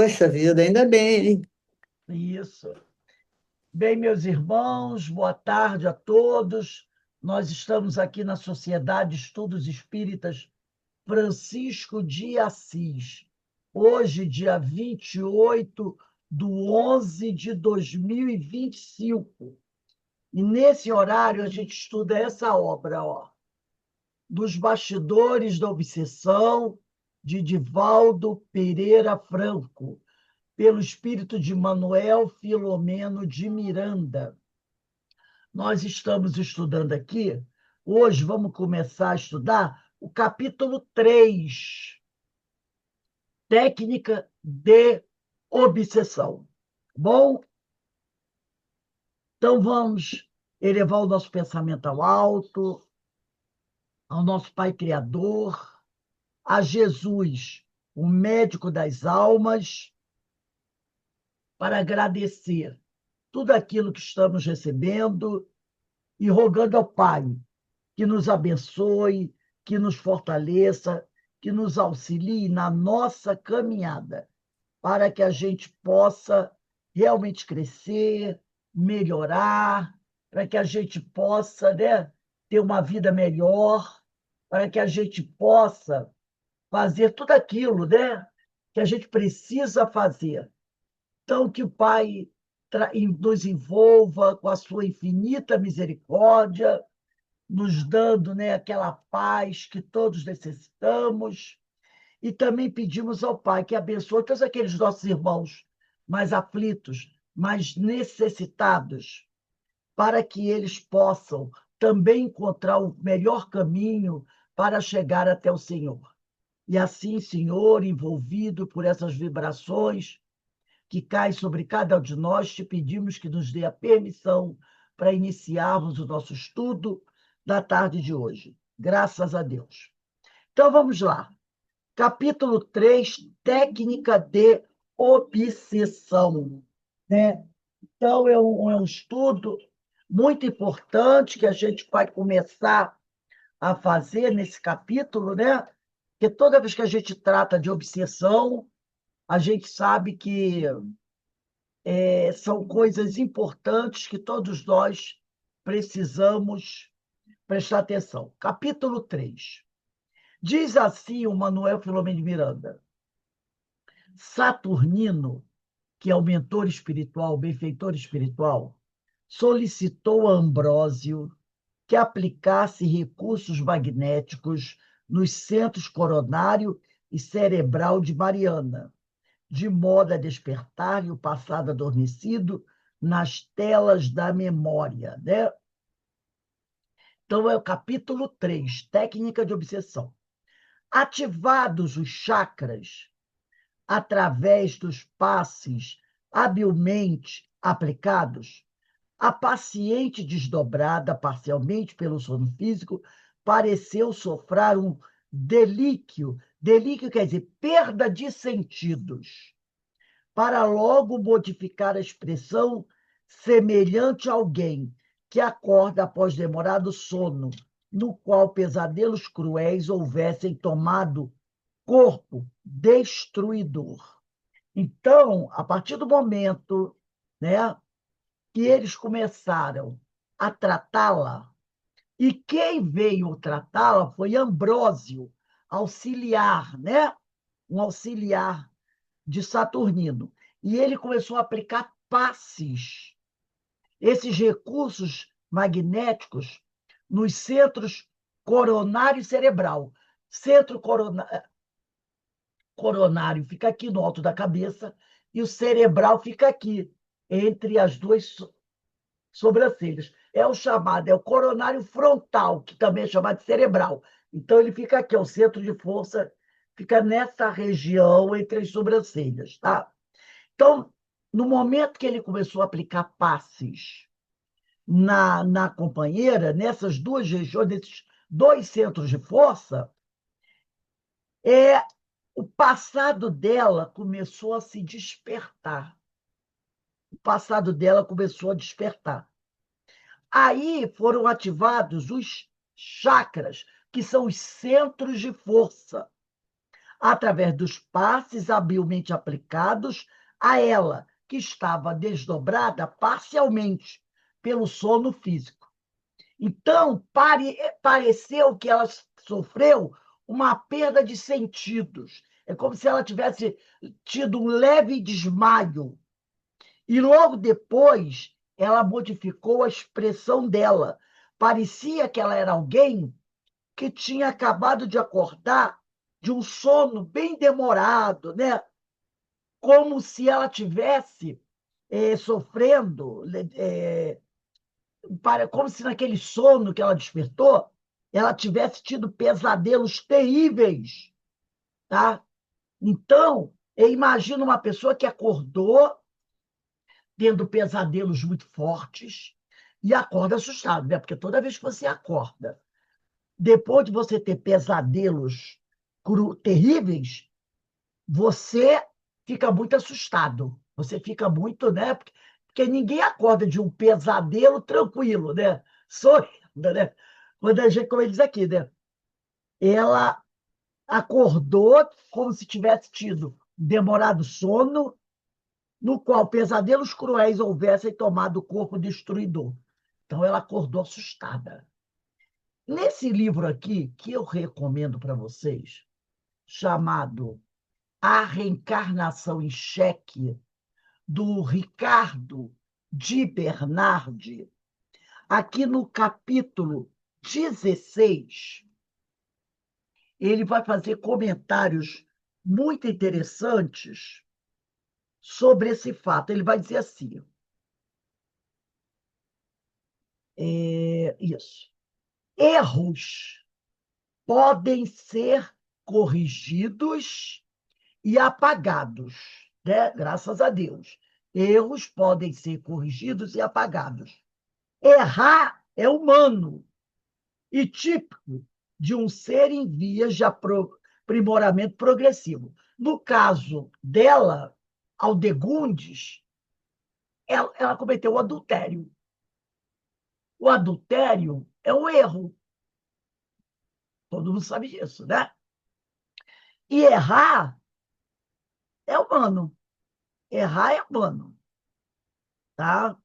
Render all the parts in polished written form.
Poxa vida, ainda bem, hein? Isso. Bem, meus irmãos, boa tarde a todos. Nós estamos aqui na Sociedade de Estudos Espíritas Francisco de Assis. Hoje, dia 28/11/2025. E nesse horário a gente estuda essa obra, ó, Dos Bastidores da Obsessão, de Divaldo Pereira Franco, pelo espírito de Manuel Filomeno de Miranda. Nós estamos estudando aqui, hoje vamos começar a estudar o capítulo 3, Técnica de Obsessão. Bom, então vamos elevar o nosso pensamento ao alto, ao nosso Pai Criador, a Jesus, o médico das almas, para agradecer tudo aquilo que estamos recebendo e rogando ao Pai que nos abençoe, que nos fortaleça, que nos auxilie na nossa caminhada, para que a gente possa realmente crescer, melhorar, para que a gente possa, né, ter uma vida melhor, para que a gente possa fazer tudo aquilo, né, que a gente precisa fazer. Então, que o Pai nos envolva com a sua infinita misericórdia, nos dando, né, aquela paz que todos necessitamos. E também pedimos ao Pai que abençoe todos aqueles nossos irmãos mais aflitos, mais necessitados, para que eles possam também encontrar o melhor caminho para chegar até o Senhor. E assim, Senhor, envolvido por essas vibrações que caem sobre cada um de nós, te pedimos que nos dê a permissão para iniciarmos o nosso estudo da tarde de hoje. Graças a Deus. Então vamos lá. Capítulo 3, Técnica de Obsessão. Né? Então, é um estudo muito importante que a gente vai começar a fazer nesse capítulo, né? Porque toda vez que a gente trata de obsessão, a gente sabe que são coisas importantes que todos nós precisamos prestar atenção. Capítulo 3. Diz assim o Manuel Filomeno de Miranda: Saturnino, que é o mentor espiritual, o benfeitor espiritual, solicitou a Ambrósio que aplicasse recursos magnéticos nos centros coronário e cerebral de Mariana, de modo a despertar o passado adormecido nas telas da memória. Né? Então, é o capítulo 3, Técnica de Obsessão. Ativados os chakras, através dos passes habilmente aplicados, a paciente, desdobrada parcialmente pelo sono físico, pareceu sofrer um delíquio. Delíquio quer dizer perda de sentidos, para logo modificar a expressão semelhante a alguém que acorda após demorado sono, no qual pesadelos cruéis houvessem tomado corpo destruidor. Então, a partir do momento, né, que eles começaram a tratá-la, e quem veio tratá-la foi Ambrósio, auxiliar, né? Um auxiliar de Saturnino. E ele começou a aplicar passes, esses recursos magnéticos, nos centros coronário e cerebral. Centro coronário fica aqui no alto da cabeça e o cerebral fica aqui, entre as duas sobrancelhas. É o chamado, é o coronário frontal, que também é chamado de cerebral. Então, ele fica aqui, o centro de força fica nessa região entre as sobrancelhas, tá? Então, no momento que ele começou a aplicar passes na companheira, nessas duas regiões, nesses dois centros de força, o passado dela começou a se despertar. O passado dela começou a despertar. Aí foram ativados os chakras, que são os centros de força, através dos passes habilmente aplicados a ela, que estava desdobrada parcialmente pelo sono físico. Então, pareceu que ela sofreu uma perda de sentidos. É como se ela tivesse tido um leve desmaio. E logo depois, ela modificou a expressão dela. Parecia que ela era alguém que tinha acabado de acordar de um sono bem demorado, né? Como se ela tivesse sofrendo, como se naquele sono que ela despertou, ela tivesse tido pesadelos terríveis, tá? Então, eu imagino uma pessoa que acordou tendo pesadelos muito fortes e acorda assustado, né? Porque toda vez que você acorda, depois de você ter pesadelos terríveis, você fica muito assustado. Você fica muito, né? Porque ninguém acorda de um pesadelo tranquilo, né? Sorrindo, né? Quando a gente, como ele diz aqui, né? Ela acordou como se tivesse tido demorado sono, no qual pesadelos cruéis houvessem tomado o corpo destruidor. Então, ela acordou assustada. Nesse livro aqui, que eu recomendo para vocês, chamado A Reencarnação em Xeque, do Ricardo de Bernardi, aqui no capítulo 16, ele vai fazer comentários muito interessantes sobre esse fato. Ele vai dizer assim: isso. Erros podem ser corrigidos e apagados, né? Graças a Deus. Erros podem ser corrigidos e apagados. Errar é humano e típico de um ser em vias de aprimoramento progressivo. No caso dela, Aldegundes, ela cometeu o adultério. O adultério é um erro. Todo mundo sabe disso, né? E errar é humano. Errar é humano, tá?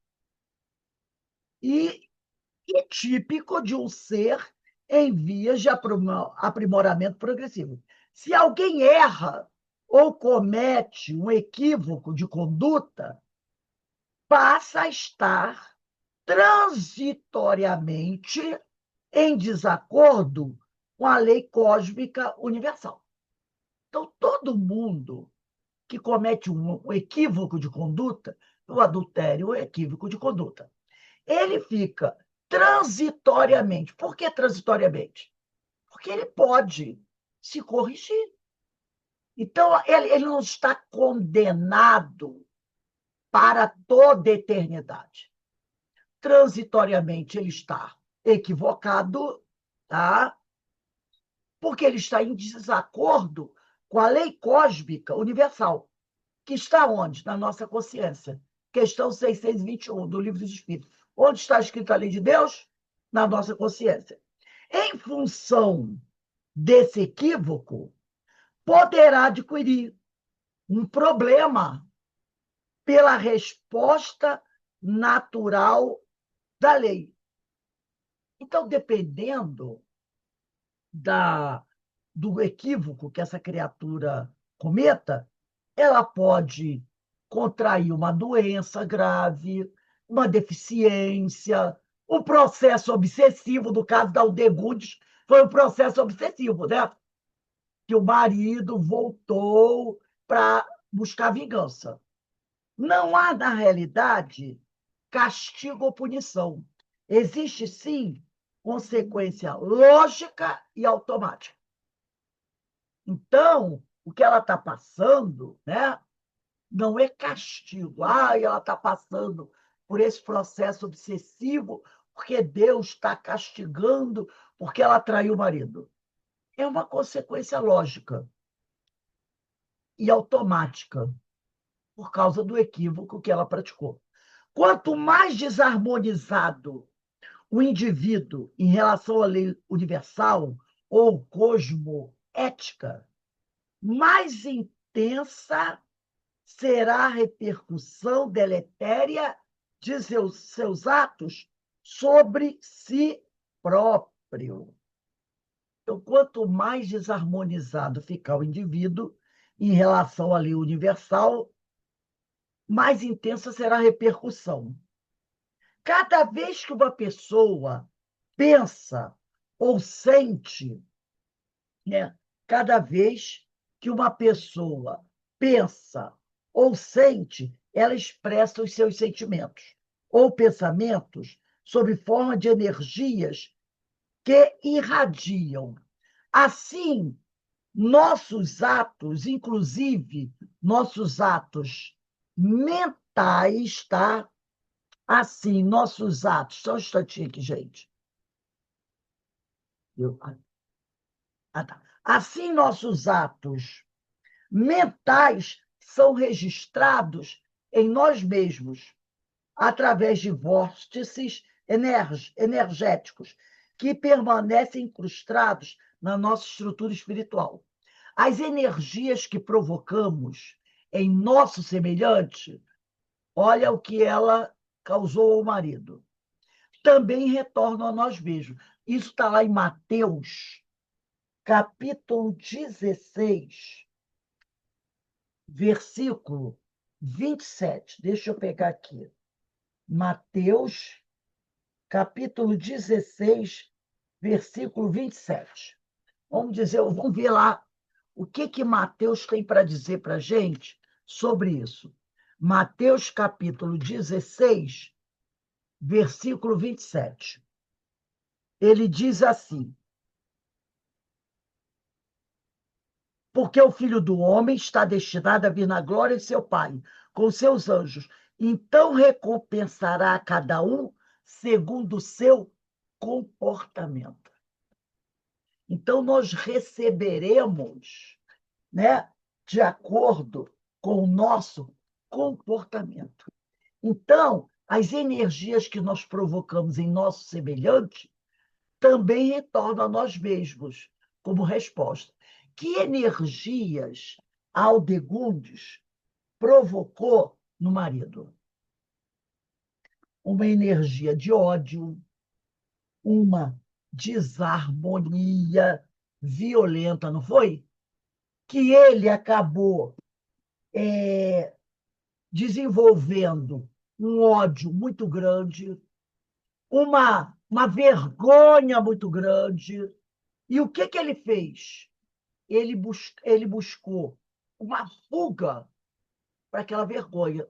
E, e típico de um ser em vias de aprimoramento progressivo. Se alguém erra ou comete um equívoco de conduta, passa a estar transitoriamente em desacordo com a lei cósmica universal. Então, todo mundo que comete um equívoco de conduta, o adultério é equívoco de conduta, ele fica transitoriamente. Por que transitoriamente? Porque ele pode se corrigir. Então, ele não está condenado para toda a eternidade. Transitoriamente, ele está equivocado, tá? Porque ele está em desacordo com a lei cósmica universal, que está onde? Na nossa consciência. Questão 621 do Livro dos Espíritos. Onde está escrita a lei de Deus? Na nossa consciência. Em função desse equívoco, poderá adquirir um problema pela resposta natural da lei. Então, dependendo do equívoco que essa criatura cometa, ela pode contrair uma doença grave, uma deficiência, um processo obsessivo. No caso da Aldegundes, foi um processo obsessivo, né? Que o marido voltou para buscar vingança. Não há, na realidade, castigo ou punição. Existe, sim, consequência lógica e automática. Então, o que ela está passando, né, não é castigo. Ela está passando por esse processo obsessivo porque Deus está castigando porque ela traiu o marido. É uma consequência lógica e automática por causa do equívoco que ela praticou. Quanto mais desarmonizado o indivíduo em relação à lei universal ou cosmoética, mais intensa será a repercussão deletéria de seus atos sobre si próprio. Então, quanto mais desarmonizado ficar o indivíduo em relação à lei universal, mais intensa será a repercussão. Cada vez que uma pessoa pensa ou sente, né? Cada vez que uma pessoa pensa ou sente, ela expressa os seus sentimentos ou pensamentos sob forma de energias que irradiam. Assim, nossos atos, inclusive nossos atos mentais, tá? Assim, nossos atos. Só um instantinho aqui, gente. Tá. Assim, nossos atos mentais são registrados em nós mesmos, através de vórtices energéticos que permanecem incrustados na nossa estrutura espiritual. As energias que provocamos em nosso semelhante, olha o que ela causou ao marido, também retornam a nós mesmos. Isso está lá em Mateus, capítulo 16, versículo 27. Deixa eu pegar aqui. Mateus, capítulo 16, versículo 27. Vamos ver lá o que Mateus tem para dizer para a gente sobre isso. Mateus, capítulo 16, versículo 27. Ele diz assim: porque o Filho do Homem está destinado a vir na glória de seu Pai, com seus anjos. Então recompensará a cada um segundo o seu comportamento. Então nós receberemos, né, de acordo com o nosso comportamento. Então, as energias que nós provocamos em nosso semelhante também retornam a nós mesmos como resposta. Que energias Aldegundes provocou no marido? Uma energia de ódio, uma desarmonia violenta, não foi? Que ele acabou desenvolvendo um ódio muito grande, uma vergonha muito grande. E o que ele fez? Ele buscou uma fuga para aquela vergonha,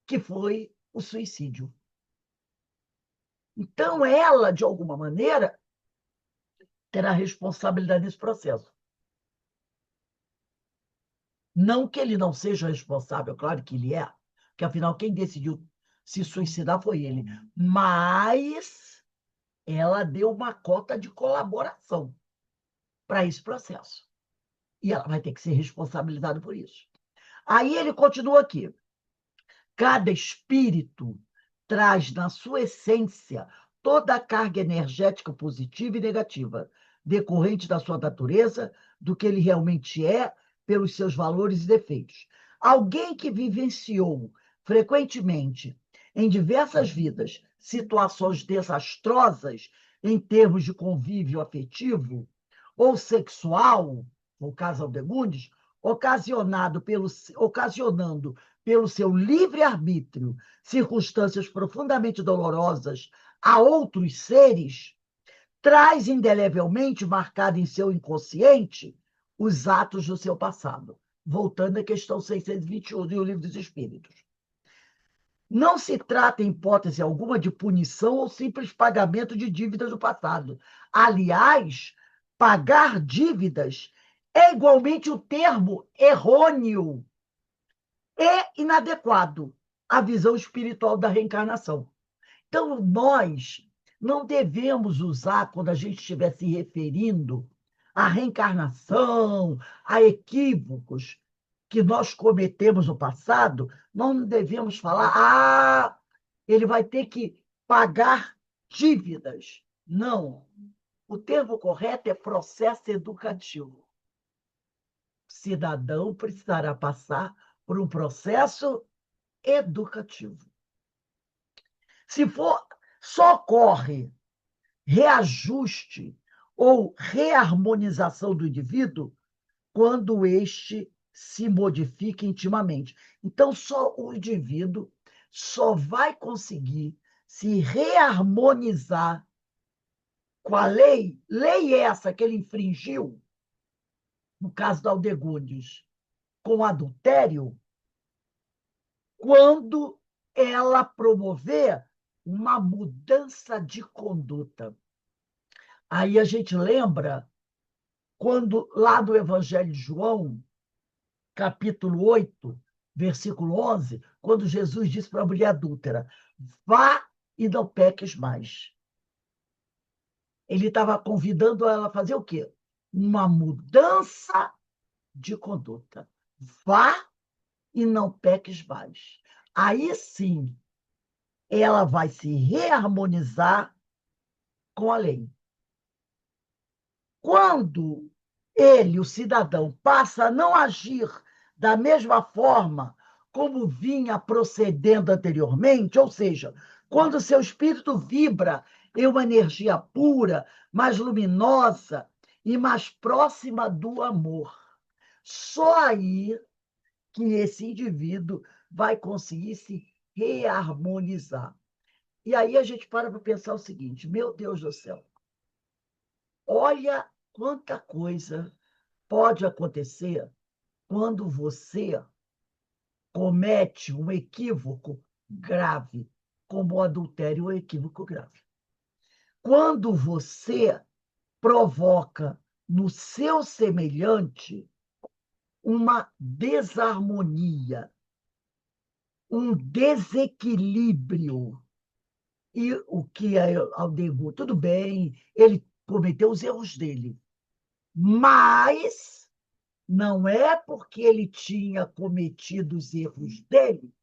que foi o suicídio. Então, ela, de alguma maneira, terá responsabilidade nesse processo. Não que ele não seja responsável, claro que ele é, porque, afinal, quem decidiu se suicidar foi ele. Mas ela deu uma cota de colaboração para esse processo. E ela vai ter que ser responsabilizada por isso. Aí ele continua aqui. Cada espírito traz na sua essência toda a carga energética positiva e negativa, decorrente da sua natureza, do que ele realmente é, pelos seus valores e defeitos. Alguém que vivenciou frequentemente, em diversas vidas, situações desastrosas em termos de convívio afetivo ou sexual, no caso Aldegundes, ocasionando pelo seu livre-arbítrio circunstâncias profundamente dolorosas a outros seres, traz indelevelmente marcado em seu inconsciente os atos do seu passado. Voltando à questão 621 do Livro dos Espíritos. Não se trata, em hipótese alguma, de punição ou simples pagamento de dívidas do passado. Aliás, pagar dívidas é igualmente o termo errôneo e inadequado à visão espiritual da reencarnação. Então, nós não devemos usar, quando a gente estiver se referindo à reencarnação, a equívocos que nós cometemos no passado, nós não devemos falar, ele vai ter que pagar dívidas. Não. O termo correto é processo educativo. cidadão precisará passar por um processo educativo. Se for, só ocorre reajuste ou reharmonização do indivíduo quando este se modifica intimamente. Então, só o indivíduo só vai conseguir se reharmonizar com a lei essa que ele infringiu, no caso da Aldegundes, com adultério, quando ela promover uma mudança de conduta. Aí a gente lembra quando, lá do Evangelho de João, capítulo 8, versículo 11, quando Jesus disse para a mulher adúltera: vá e não peques mais. Ele estava convidando ela a fazer o quê? Uma mudança de conduta. Vá e não peques mais. Aí sim, ela vai se reharmonizar com a lei. Quando ele, o cidadão, passa a não agir da mesma forma como vinha procedendo anteriormente, ou seja, quando seu espírito vibra em uma energia pura, mais luminosa e mais próxima do amor, só aí que esse indivíduo vai conseguir se reharmonizar. E aí a gente para pensar o seguinte: meu Deus do céu, olha quanta coisa pode acontecer quando você comete um equívoco grave, como o adultério é um equívoco grave. Quando você provoca no seu semelhante uma desarmonia, um desequilíbrio. E o que é Aldemir? Tudo bem, ele cometeu os erros dele, mas não é porque ele tinha cometido os erros dele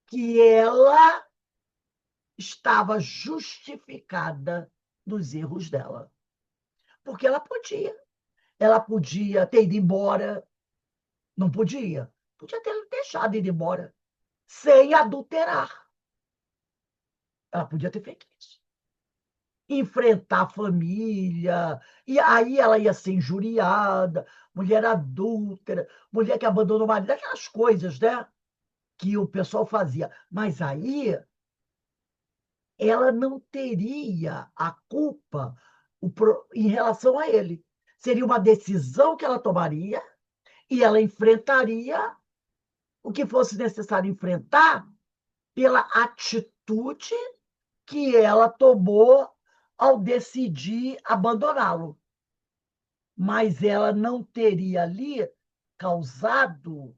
que ela estava justificada nos erros dela. Porque ela podia. Ela podia ter ido embora, não podia. Podia ter deixado ir embora, sem adulterar. Ela podia ter feito isso. Enfrentar a família, e aí ela ia ser injuriada, mulher adúltera, mulher que abandonou o marido, aquelas coisas, né? Que o pessoal fazia. Mas aí ela não teria a culpa em relação a ele. Seria uma decisão que ela tomaria e ela enfrentaria o que fosse necessário enfrentar pela atitude que ela tomou ao decidir abandoná-lo. Mas ela não teria ali causado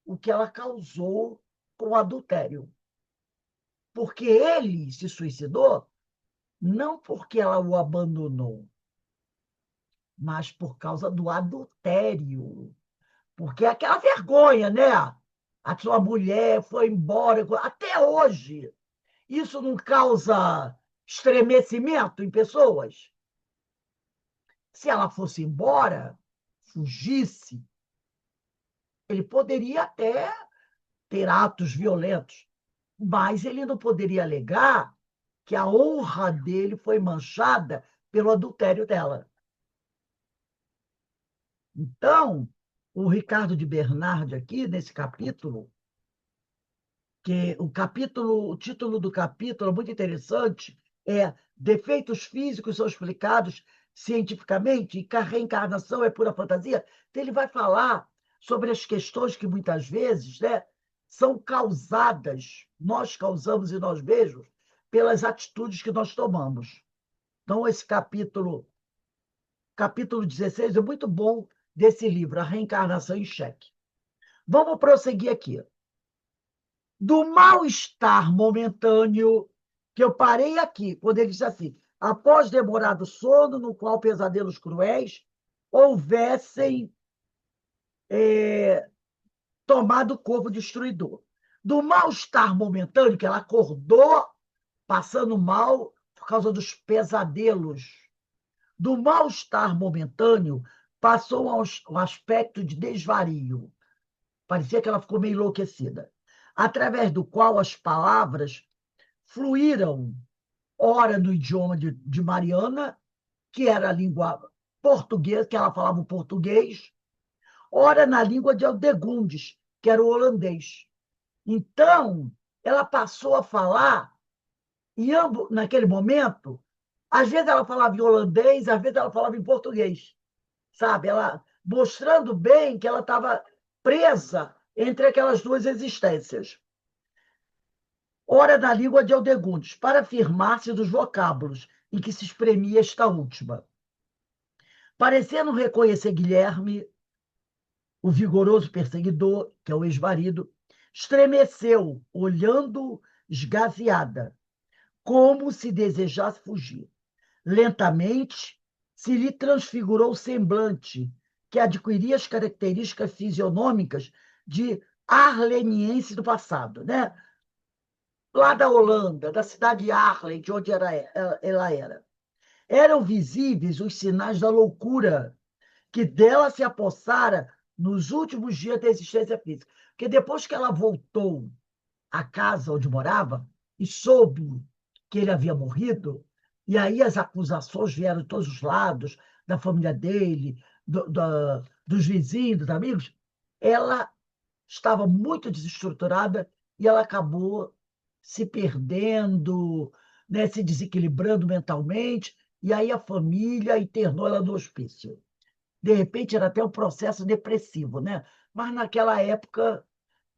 o que ela causou com o adultério. Porque ele se suicidou não porque ela o abandonou, mas por causa do adultério. Porque é aquela vergonha, né? A sua mulher foi embora. Até hoje, isso não causa estremecimento em pessoas? Se ela fosse embora, fugisse, ele poderia até ter atos violentos, mas ele não poderia alegar que a honra dele foi manchada pelo adultério dela. Então, o Ricardo de Bernardi aqui, nesse capítulo, o título do capítulo é muito interessante, é Defeitos Físicos são explicados cientificamente e que a reencarnação é pura fantasia. Então, ele vai falar sobre as questões que muitas vezes, né, são causadas, nós causamos em nós mesmos, pelas atitudes que nós tomamos. Então, esse capítulo 16, é muito bom desse livro, A Reencarnação em Xeque. Vamos prosseguir aqui. Do mal-estar momentâneo, que eu parei aqui, quando ele disse assim: após demorado sono, no qual pesadelos cruéis houvessem tomado o corpo destruidor. Do mal-estar momentâneo, que ela acordou passando mal por causa dos pesadelos. Do mal-estar momentâneo passou um aspecto de desvario. Parecia que ela ficou meio enlouquecida, através do qual as palavras fluíram, ora no idioma de Mariana, que era a língua portuguesa, que ela falava o português, ora na língua de Aldegundes, que era o holandês. Então, ela passou a falar, e naquele momento, às vezes ela falava em holandês, às vezes ela falava em português, sabe? Ela mostrando bem que ela estava presa entre aquelas duas existências. Ora na língua de Aldegundes, para afirmar-se dos vocábulos em que se espremia esta última. Parecendo reconhecer Guilherme, o vigoroso perseguidor, que é o ex-marido, estremeceu, olhando esgazeada, como se desejasse fugir. Lentamente, se lhe transfigurou o semblante, que adquiria as características fisionômicas de arleniense do passado, né? Lá da Holanda, da cidade de Arlen, de onde ela era. Eram visíveis os sinais da loucura que dela se apossara nos últimos dias da existência física. Porque depois que ela voltou à casa onde morava e soube que ele havia morrido, e aí as acusações vieram de todos os lados, da família dele, dos vizinhos, dos amigos, ela estava muito desestruturada e ela acabou se perdendo, né, se desequilibrando mentalmente, e aí a família internou ela no hospício. De repente, era até um processo depressivo, né? Mas naquela época,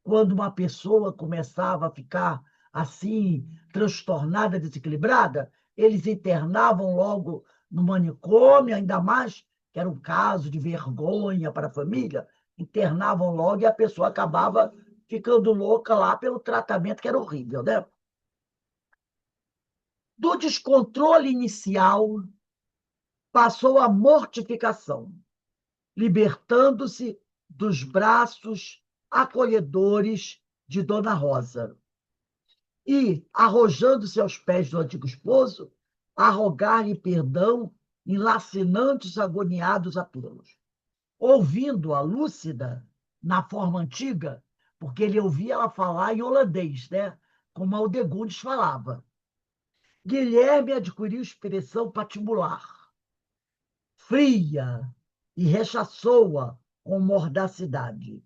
quando uma pessoa começava a ficar assim, transtornada, desequilibrada, eles internavam logo no manicômio, ainda mais que era um caso de vergonha para a família, internavam logo e a pessoa acabava ficando louca lá pelo tratamento que era horrível, né? Do descontrole inicial passou a mortificação, libertando-se dos braços acolhedores de Dona Rosa e, arrojando-se aos pés do antigo esposo, a rogar-lhe perdão em lacinantes, agoniados apelos. Ouvindo-a lúcida, na forma antiga, porque ele ouvia ela falar em holandês, né? Como Aldegundes falava. Guilherme adquiriu expressão patibular, fria, e rechaçou-a com mordacidade.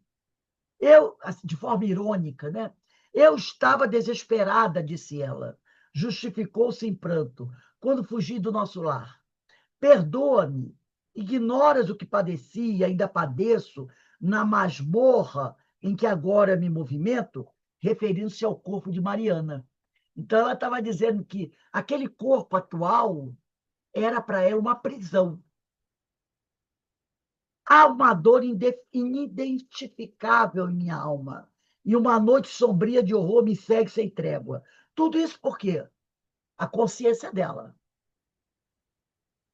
Eu, assim, de forma irônica, né? Eu estava desesperada, disse ela. Justificou-se em pranto, quando fugi do nosso lar. Perdoa-me, ignoras o que padeci e ainda padeço na masmorra em que agora me movimento, referindo-se ao corpo de Mariana. Então, ela estava dizendo que aquele corpo atual era para ela uma prisão. Há uma dor inidentificável em minha alma. E uma noite sombria de horror me segue sem trégua. Tudo isso por quê? A consciência dela.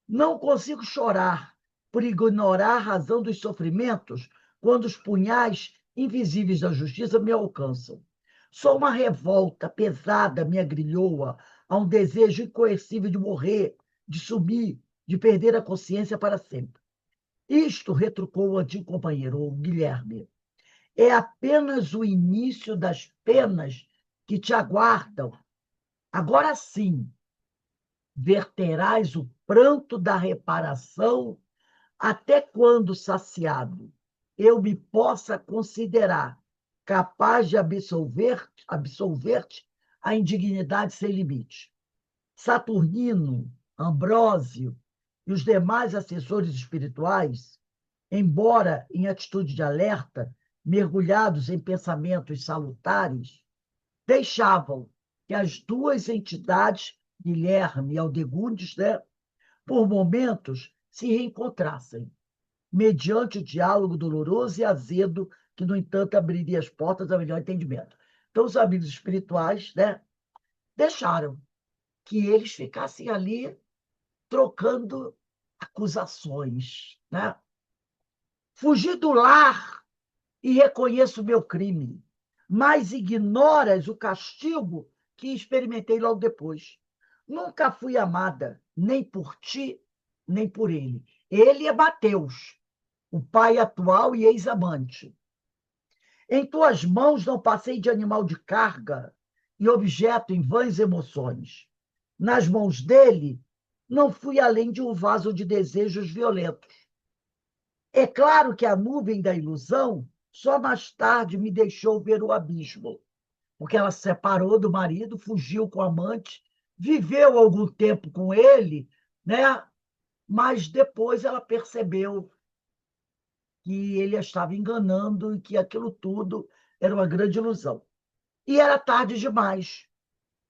Não consigo chorar por ignorar a razão dos sofrimentos quando os punhais invisíveis da justiça me alcançam. Só uma revolta pesada me agrilhoa a um desejo incoercível de morrer, de sumir, de perder a consciência para sempre. Isto, retrucou o antigo companheiro, o Guilherme, é apenas o início das penas que te aguardam. Agora sim, verterás o pranto da reparação até quando, saciado, eu me possa considerar capaz de absolver-te a indignidade sem limite. Saturnino, Ambrósio e os demais assessores espirituais, embora em atitude de alerta, mergulhados em pensamentos salutares, deixavam que as duas entidades, Guilherme e Aldegundes, né, por momentos se reencontrassem, mediante o diálogo doloroso e azedo que, no entanto, abriria as portas ao melhor entendimento. Então, os amigos espirituais, né, deixaram que eles ficassem ali trocando acusações, né? Fugi do lar e reconheço o meu crime, mas ignoras o castigo que experimentei logo depois. Nunca fui amada, nem por ti, nem por ele. Ele é Mateus. o pai atual e ex-amante. Em tuas mãos não passei de animal de carga e objeto em vãs emoções. Nas mãos dele, não fui além de um vaso de desejos violentos. É claro que a nuvem da ilusão só mais tarde me deixou ver o abismo, porque ela se separou do marido, fugiu com o amante, viveu algum tempo com ele, né? Mas depois ela percebeu que ele a estava enganando e que aquilo tudo era uma grande ilusão. E era tarde demais.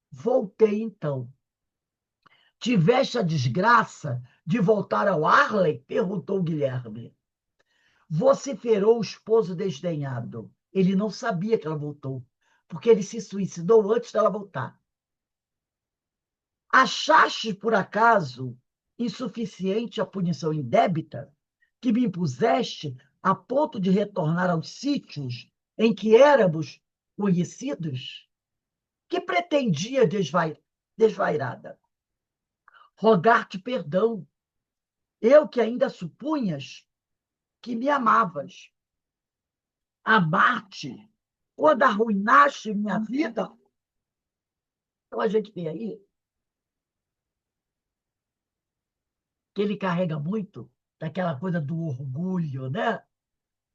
Voltei então. Tiveste a desgraça de voltar ao Arley? Perguntou Guilherme. Vociferou o esposo desdenhado. Ele não sabia que ela voltou, porque ele se suicidou antes dela voltar. Achaste, por acaso, insuficiente a punição indébita que me impuseste a ponto de retornar aos sítios em que éramos conhecidos? Que pretendia desvairada? Rogar-te perdão. Eu que ainda supunhas que me amavas. Amar-te quando arruinaste minha vida. Então a gente vê aí que ele carrega muito daquela coisa do orgulho, né?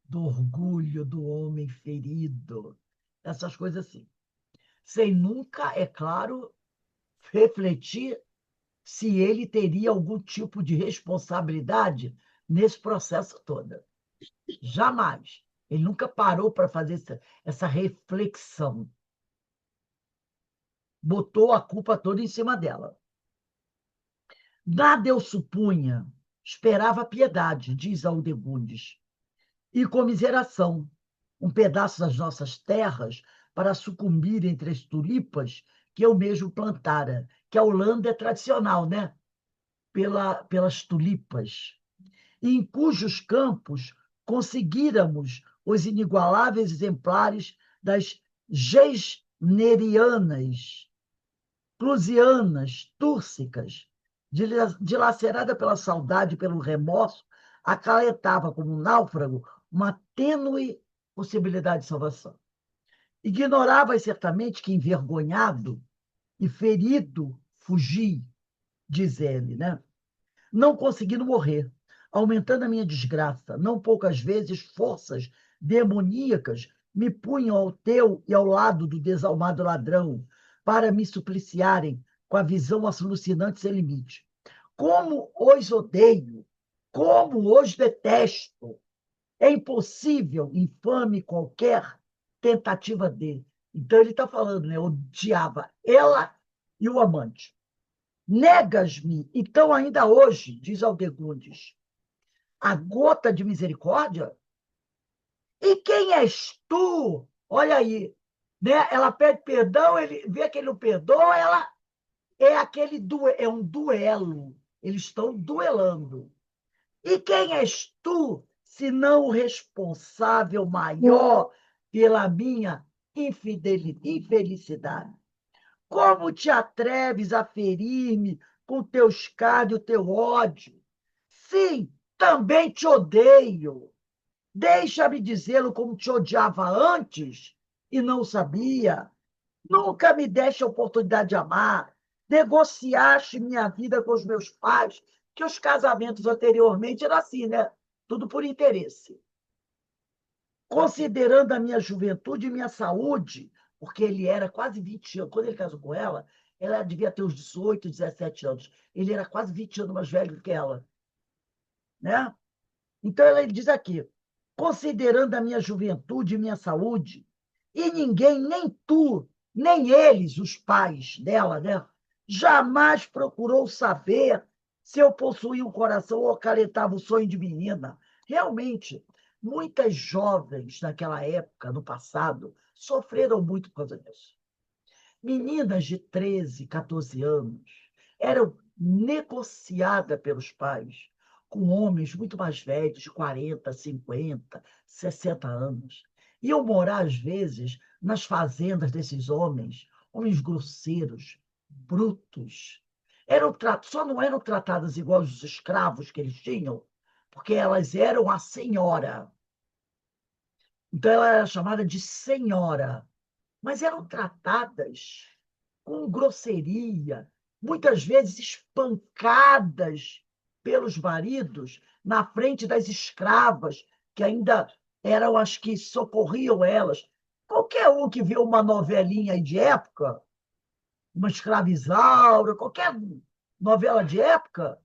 Do orgulho do homem ferido. Essas coisas assim. Sem nunca, é claro, refletir se ele teria algum tipo de responsabilidade nesse processo todo. Jamais. Ele nunca parou para fazer essa reflexão. Botou a culpa toda em cima dela. Nada eu supunha, esperava piedade, diz Aldegundes, e comiseração, um pedaço das nossas terras para sucumbir entre as tulipas que eu mesmo plantara, que a Holanda é tradicional, né? Pelas tulipas, e em cujos campos conseguíramos os inigualáveis exemplares das geisnerianas, clusianas, túrcicas, dilacerada pela saudade e pelo remorso, acalentava como um náufrago uma tênue possibilidade de salvação. Ignorava certamente que, envergonhado e ferido, fugi, diz ele, né? Não conseguindo morrer, aumentando a minha desgraça. Não poucas vezes forças demoníacas me punham ao teu e ao lado do desalmado ladrão para me supliciarem com a visão alucinante sem limite. Como os odeio, como os detesto. É impossível, infame qualquer tentativa dele. Então ele está falando, né? Odiava ela e o amante. Negas-me, então ainda hoje, diz Aldegundes, a gota de misericórdia? E quem és tu? Olha aí, né? Ela pede perdão, ele vê que ele não perdoa, ela é um duelo. Eles estão duelando. E quem és tu, se não o responsável maior pela minha infelicidade? Como te atreves a ferir-me com teu escárnio e o teu ódio? Sim, também te odeio. Deixa-me dizê-lo como te odiava antes e não sabia. Nunca me deste a oportunidade de amar. Negociaste minha vida com os meus pais, que os casamentos anteriormente eram assim, né? Tudo por interesse. Considerando a minha juventude e minha saúde, porque ele era quase 20 anos, quando ele casou com ela devia ter uns 18, 17 anos. Ele era quase 20 anos mais velho que ela, né? Então ele diz aqui: considerando a minha juventude e minha saúde, e ninguém, nem tu, nem eles, os pais dela, né, jamais procurou saber se eu possuía um coração ou acalentava o sonho de menina. Realmente, muitas jovens naquela época, no passado, sofreram muito por causa disso. Meninas de 13, 14 anos eram negociadas pelos pais com homens muito mais velhos, de 40, 50, 60 anos. Iam morar, às vezes, nas fazendas desses homens grosseiros, brutos. Só não eram tratadas igual os escravos que eles tinham, porque elas eram a senhora. Então, ela era chamada de senhora, mas eram tratadas com grosseria, muitas vezes espancadas pelos maridos na frente das escravas, que ainda eram as que socorriam elas. Qualquer um que viu uma novelinha aí de época, uma escravizaura, qualquer novela de época,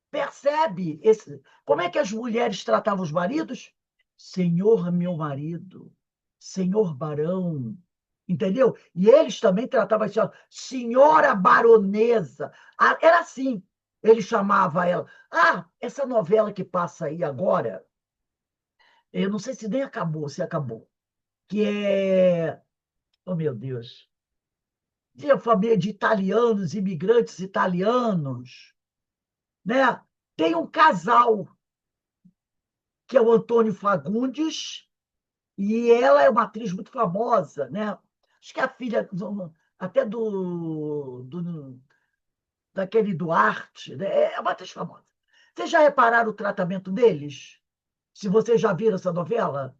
percebe esse. Como é que as mulheres tratavam os maridos? Senhor meu marido, senhor barão, entendeu? E eles também tratavam assim, ó, senhora baronesa. Ah, era assim. Ele chamava ela. Ah, essa novela que passa aí agora, eu não sei se nem acabou, se acabou, que é. Oh, meu Deus. Tinha família de italianos, imigrantes italianos, né? Tem um casal que é o Antônio Fagundes, e ela é uma atriz muito famosa, né? Acho que é a filha até daquele Duarte, né? É uma atriz famosa. Vocês já repararam o tratamento deles? Se vocês já viram essa novela,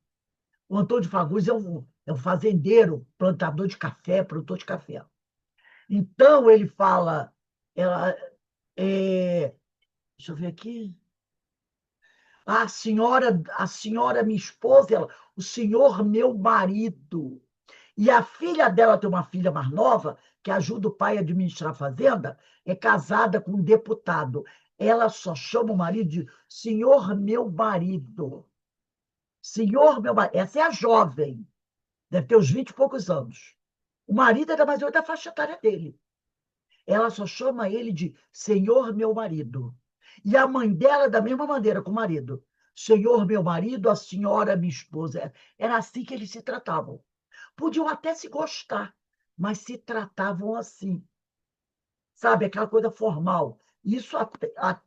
o Antônio Fagundes é um fazendeiro, plantador de café, produtor de café. Então, ele fala. Ela, deixa eu ver aqui. A senhora, minha esposa, ela, o senhor, meu marido. E a filha dela tem uma filha mais nova, que ajuda o pai a administrar a fazenda, é casada com um deputado. Ela só chama o marido de senhor, meu marido. Senhor, meu marido. Essa é a jovem, deve ter uns 20 e poucos anos. O marido é da mais ou menos da faixa etária dele. Ela só chama ele de senhor, meu marido. E a mãe dela, da mesma maneira, com o marido. Senhor, meu marido, a senhora, minha esposa. Era assim que eles se tratavam. Podiam até se gostar, mas se tratavam assim. Sabe, aquela coisa formal. Isso,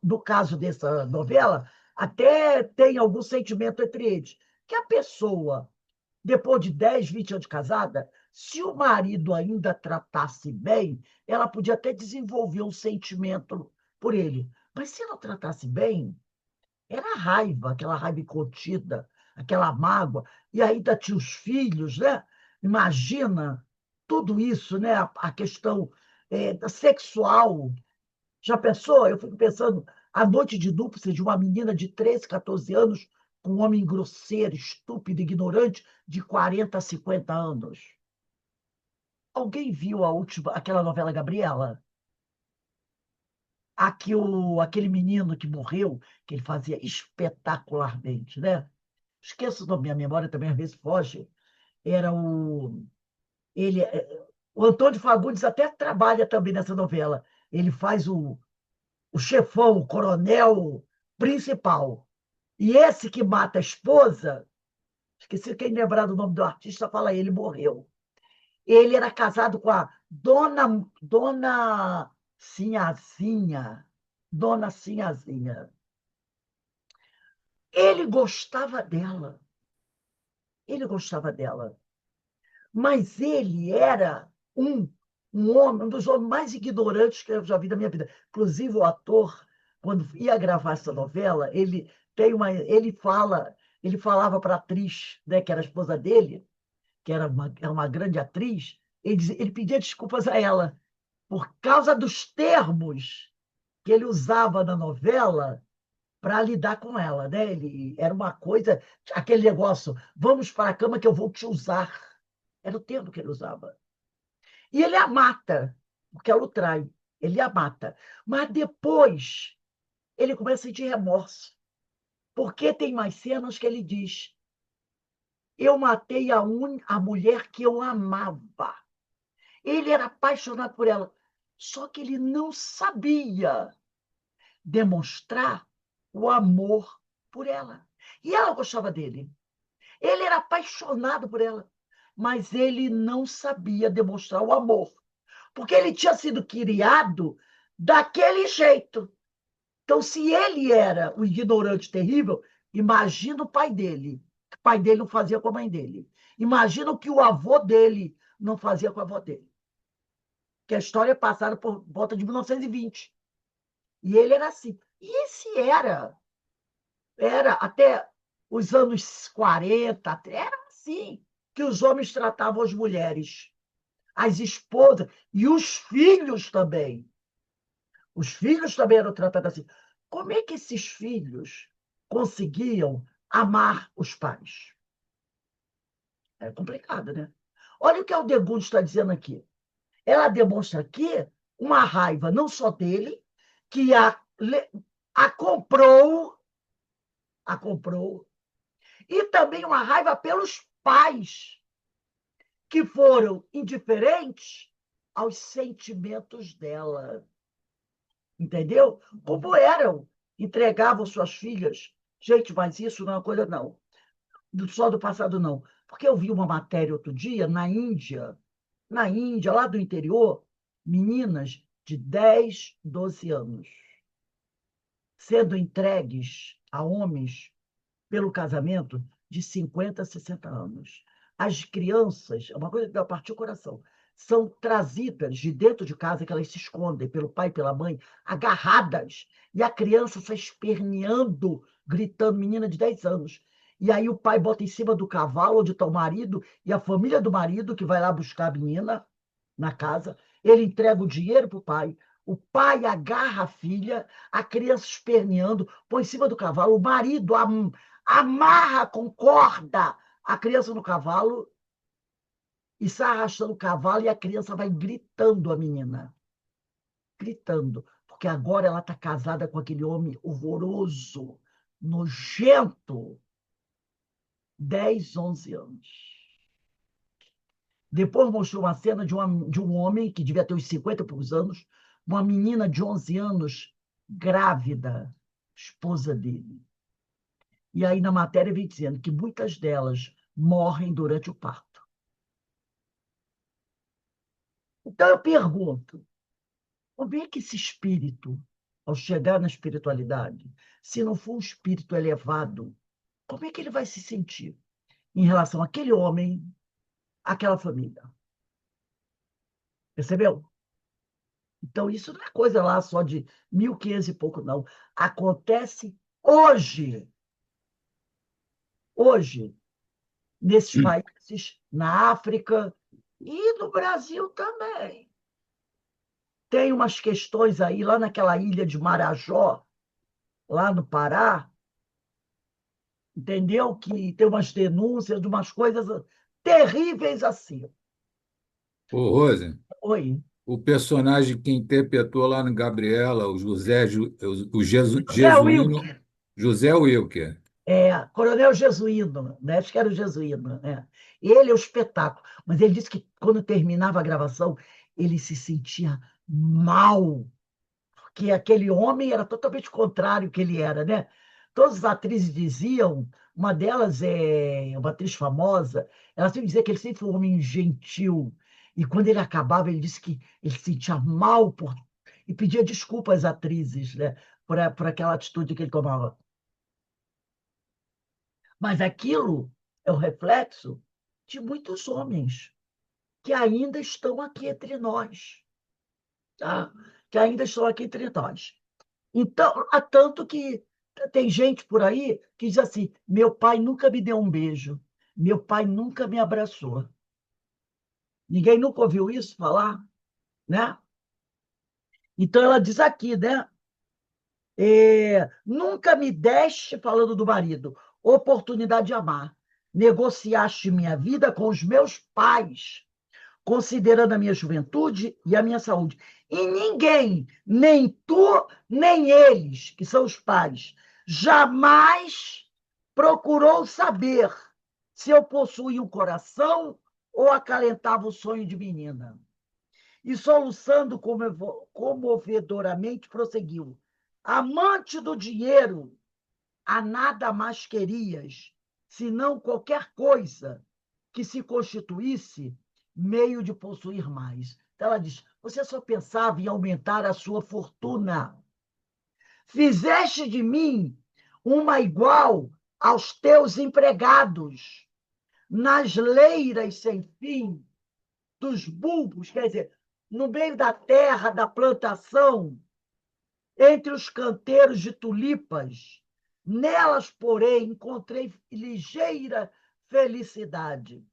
no caso dessa novela, até tem algum sentimento entre eles. Que a pessoa, depois de 10, 20 anos de casada, se o marido ainda tratasse bem, ela podia até desenvolver um sentimento por ele. Mas se não tratasse bem, era raiva, aquela raiva contida, aquela mágoa. E ainda tinha os filhos, né? Imagina tudo isso, né? A questão sexual. Já pensou? Eu fico pensando, a noite de núpcias de uma menina de 13, 14 anos com um homem grosseiro, estúpido, ignorante, de 40 a 50 anos. Alguém viu aquela novela Gabriela? Aquele menino que morreu, que ele fazia espetacularmente, né? Esqueço o nome, minha memória também às vezes foge. Era o. Ele, o Antônio Fagundes até trabalha também nessa novela. Ele faz o chefão, o coronel principal. E esse que mata a esposa, esqueci quem lembrar do nome do artista, fala ele morreu. Ele era casado com a Dona Sinhazinha. Dona Sinhazinha. Ele gostava dela. Ele gostava dela. Mas ele era um homem, um dos homens mais ignorantes que eu já vi na minha vida. Inclusive, o ator, quando ia gravar essa novela, ele falava para a atriz, né, que era a esposa dele, que era uma grande atriz, ele pedia desculpas a ela, por causa dos termos que ele usava na novela para lidar com ela, né? Ele era uma coisa, aquele negócio, vamos para a cama que eu vou te usar. Era o termo que ele usava. E ele a mata, porque ela o trai. Ele a mata. Mas depois ele começa a sentir remorso. Porque tem mais cenas que ele diz: eu matei a mulher que eu amava. Ele era apaixonado por ela. Só que ele não sabia demonstrar o amor por ela. E ela gostava dele. Ele era apaixonado por ela. Mas ele não sabia demonstrar o amor. Porque ele tinha sido criado daquele jeito. Então, se ele era o ignorante terrível, imagina o pai dele. O pai dele não fazia com a mãe dele. Imagina o que o avô dele não fazia com a avó dele. Que a história é passada por volta de 1920. E ele era assim. E esse era Era até os anos 40, era assim que os homens tratavam as mulheres, as esposas e os filhos também. Os filhos também eram tratados assim. Como é que esses filhos conseguiam amar os pais? É complicado, né? Olha o que o Degundo está dizendo aqui. Ela demonstra aqui uma raiva não só dele, que a comprou, e também uma raiva pelos pais, que foram indiferentes aos sentimentos dela. Entendeu? Como eram, entregavam suas filhas. Gente, mas isso não é uma coisa, não. Só do passado, não. Porque eu vi uma matéria outro dia na Índia, lá do interior, meninas de 10, 12 anos sendo entregues a homens pelo casamento de 50 a 60 anos. As crianças, é uma coisa que partiu o coração, são trazidas de dentro de casa, que elas se escondem pelo pai e pela mãe, agarradas, e a criança sai esperneando, gritando, menina de 10 anos. E aí o pai bota em cima do cavalo onde está o marido, e a família do marido, que vai lá buscar a menina na casa, ele entrega o dinheiro para o pai agarra a filha, a criança esperneando, põe em cima do cavalo, o marido amarra com corda a criança no cavalo e sai arrastando o cavalo e a criança vai gritando, a menina, gritando, porque agora ela está casada com aquele homem horroroso, nojento, 10, 11 anos. Depois mostrou uma cena de um homem que devia ter uns 50 e poucos anos, uma menina de 11 anos, grávida, esposa dele. E aí na matéria vem dizendo que muitas delas morrem durante o parto. Então eu pergunto, como é que esse espírito, ao chegar na espiritualidade, se não for um espírito elevado, como é que ele vai se sentir em relação àquele homem, àquela família? Percebeu? Então, isso não é coisa lá só de 1500 e pouco, não. Acontece hoje, hoje, nesses países, na África e no Brasil também. Tem umas questões aí, lá naquela ilha de Marajó, lá no Pará, entendeu? Que tem umas denúncias de umas coisas terríveis assim. Ô, Rose, Oi. o personagem que interpretou lá no Gabriela, o Zé Jesuíno, Wilker, José Wilker. Coronel Jesuíno, né? Acho que era o Jesuíno, né? Ele é o espetáculo, mas ele disse que quando terminava a gravação, ele se sentia mal, porque aquele homem era totalmente contrário que ele era, né? Todas as atrizes diziam, uma delas é uma atriz famosa, ela sempre dizia que ele sempre foi um homem gentil, e quando ele acabava, ele disse que ele se sentia mal e pedia desculpas às atrizes, né? Por aquela atitude que ele tomava. Mas aquilo é o reflexo de muitos homens que ainda estão aqui entre nós, tá? Que ainda estão aqui entre nós. Então, há tanto que tem gente por aí que diz assim: meu pai nunca me deu um beijo, meu pai nunca me abraçou. Ninguém nunca ouviu isso falar, né? Então ela diz aqui, né? Nunca me deste, falando do marido, oportunidade de amar. Negociaste minha vida com os meus pais, considerando a minha juventude e a minha saúde. E ninguém, nem tu, nem eles, que são os pais, jamais procurou saber se eu possuía um coração ou acalentava o sonho de menina. E soluçando comovedoramente, prosseguiu: amante do dinheiro, a nada mais querias, senão qualquer coisa que se constituísse meio de possuir mais. Então ela diz: você só pensava em aumentar a sua fortuna. Fizeste de mim uma igual aos teus empregados, nas leiras sem fim dos bulbos, quer dizer, no meio da terra, da plantação, entre os canteiros de tulipas, Nelas, porém, encontrei ligeira felicidade.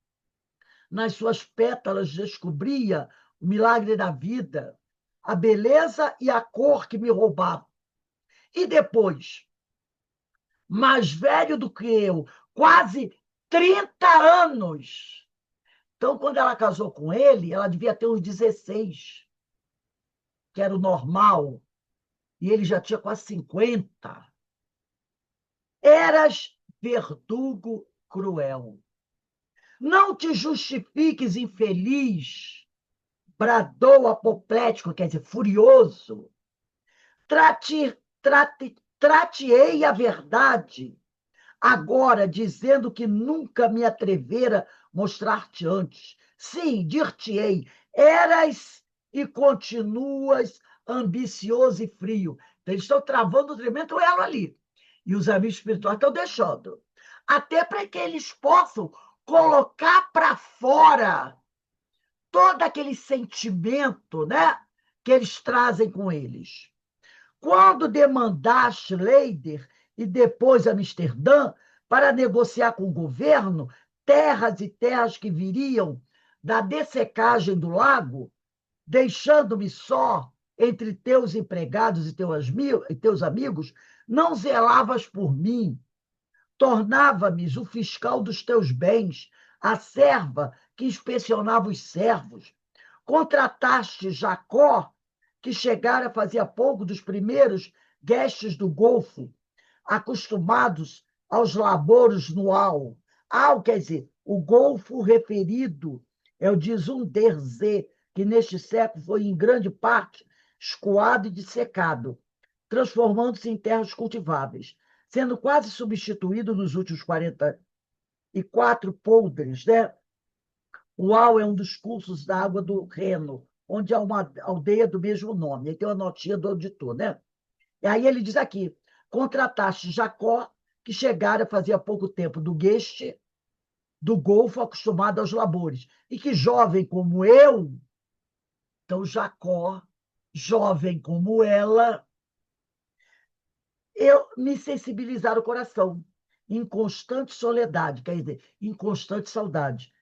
Nas suas pétalas descobria o milagre da vida, a beleza e a cor que me roubavam. E depois, mais velho do que eu, quase 30 anos. Então, quando ela casou com ele, ela devia ter uns 16, que era o normal, e ele já tinha quase 50. Eras verdugo cruel. Não te justifiques, infeliz, bradou apoplético, quer dizer, furioso. Trate-ei a verdade, agora dizendo que nunca me atrevera mostrar-te antes. Sim, dir-te-ei, eras e continuas ambicioso e frio. Então, eles estão travando o tremendo elo ali. E os amigos espirituais estão deixando. Até para que eles possam colocar para fora todo aquele sentimento, né, que eles trazem com eles. Quando demandaste Leider e depois Amsterdã para negociar com o governo terras e terras que viriam da dessecagem do lago, deixando-me só entre teus empregados e teus amigos, não zelavas por mim, tornava-me o fiscal dos teus bens, a serva que inspecionava os servos. Contrataste Jacó, que chegara fazia pouco dos primeiros guestes do Golfo, acostumados aos laboros no Al. Al quer dizer, o Golfo referido é o de Zunderzê, que neste século foi em grande parte escoado e dissecado, transformando-se em terras cultiváveis, sendo quase substituído nos últimos 44 poldres, né? O Al é um dos cursos da água do Reno, onde há uma aldeia do mesmo nome. Aí tem uma notinha do auditor, né? E aí ele diz aqui: contrataste Jacó, que chegara fazia pouco tempo do Gueste, do Golfo, acostumado aos labores, e que jovem como eu, então Jacó, jovem como ela, eu me sensibilizar o coração, em constante soledade, quer dizer, em constante saudade.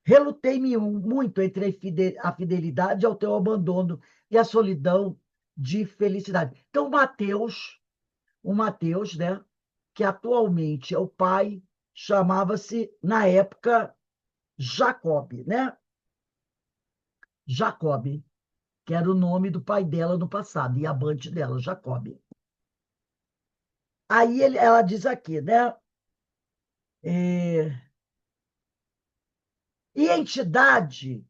Relutei-me muito entre a fidelidade ao teu abandono e a solidão de felicidade. Então, o Mateus, né, que atualmente é o pai, chamava-se, na época, Jacob, né? Jacob, que era o nome do pai dela no passado, e amante dela, Jacob. Aí ela diz aqui, né? É, e a entidade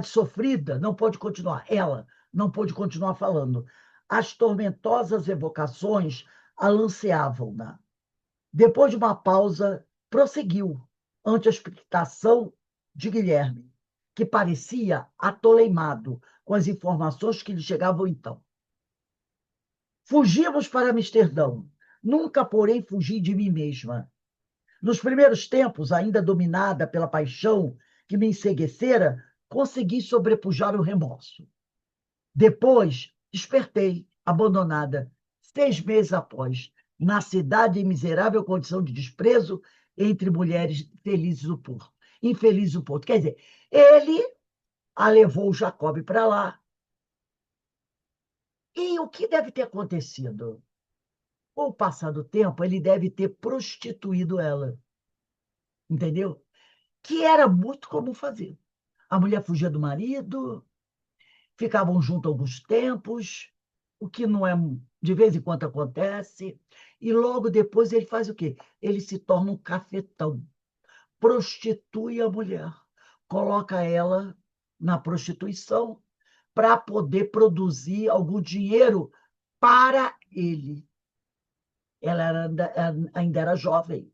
sofrida não pode continuar, ela não pôde continuar falando. As tormentosas evocações alanceavam-na. Depois de uma pausa, prosseguiu, ante a expectação de Guilherme, que parecia atoleimado com as informações que lhe chegavam então. Fugimos para Amsterdão. Nunca, porém, fugi de mim mesma. Nos primeiros tempos, ainda dominada pela paixão que me enceguecera, consegui sobrepujar o remorso. Depois, despertei, abandonada, 6 meses após, na cidade em miserável condição de desprezo entre mulheres felizes do Porto. Infelizes do Porto. Quer dizer, ele a levou o Jacob para lá. E o que deve ter acontecido? Com o passar do tempo, ele deve ter prostituído ela. Entendeu? Que era muito comum fazer. A mulher fugia do marido, ficavam juntos alguns tempos, o que não é de vez em quando acontece, e logo depois ele faz o quê? Ele se torna um cafetão, prostitui a mulher, coloca ela na prostituição para poder produzir algum dinheiro para ele. Ainda era jovem.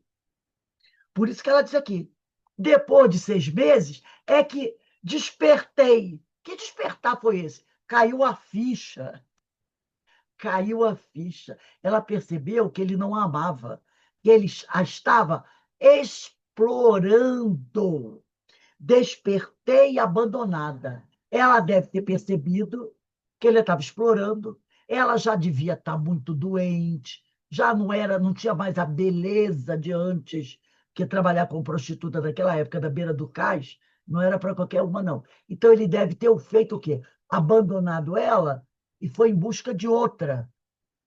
Por isso que ela diz aqui, depois de 6 meses, é que despertei. Que despertar foi esse? Caiu a ficha. Caiu a ficha. Ela percebeu que ele não a amava, que ele a estava explorando. Despertei abandonada. Ela deve ter percebido que ele estava explorando. Ela já devia estar muito doente, já não tinha mais a beleza de antes, que trabalhar com prostituta naquela época, da beira do cais, não era para qualquer uma, não. Então, ele deve ter feito o quê? Abandonado ela e foi em busca de outra,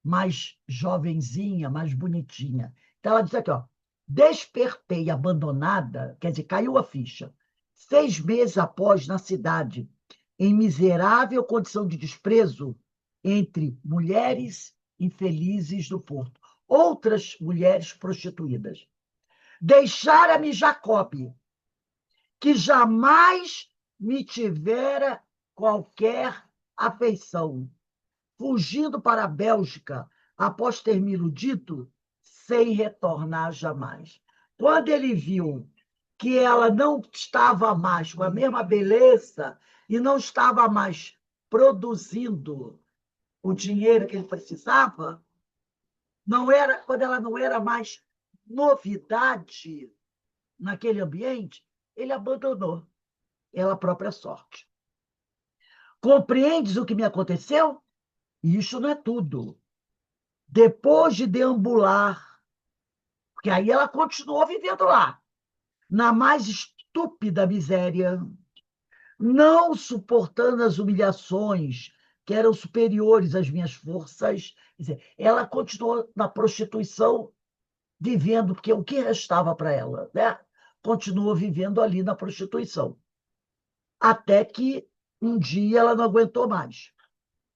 mais jovenzinha, mais bonitinha. Então, ela diz aqui, ó, despertei abandonada, quer dizer, caiu a ficha, 6 meses após, na cidade, em miserável condição de desprezo entre mulheres infelizes do Porto, outras mulheres prostituídas. Deixara-me Jacob, que jamais me tivera qualquer afeição, fugindo para a Bélgica após ter me iludido, sem retornar jamais. Quando ele viu que ela não estava mais com a mesma beleza e não estava mais produzindo o dinheiro que ele precisava, não era, quando ela não era mais novidade naquele ambiente, ele abandonou ela própria sorte. Compreendes o que me aconteceu? E isso não é tudo. Depois de deambular, porque aí ela continuou vivendo lá, na mais estúpida miséria, não suportando as humilhações que eram superiores às minhas forças. Quer dizer, ela continuou na prostituição, vivendo, porque o que restava para ela, né? Continuou vivendo ali na prostituição. Até que um dia ela não aguentou mais.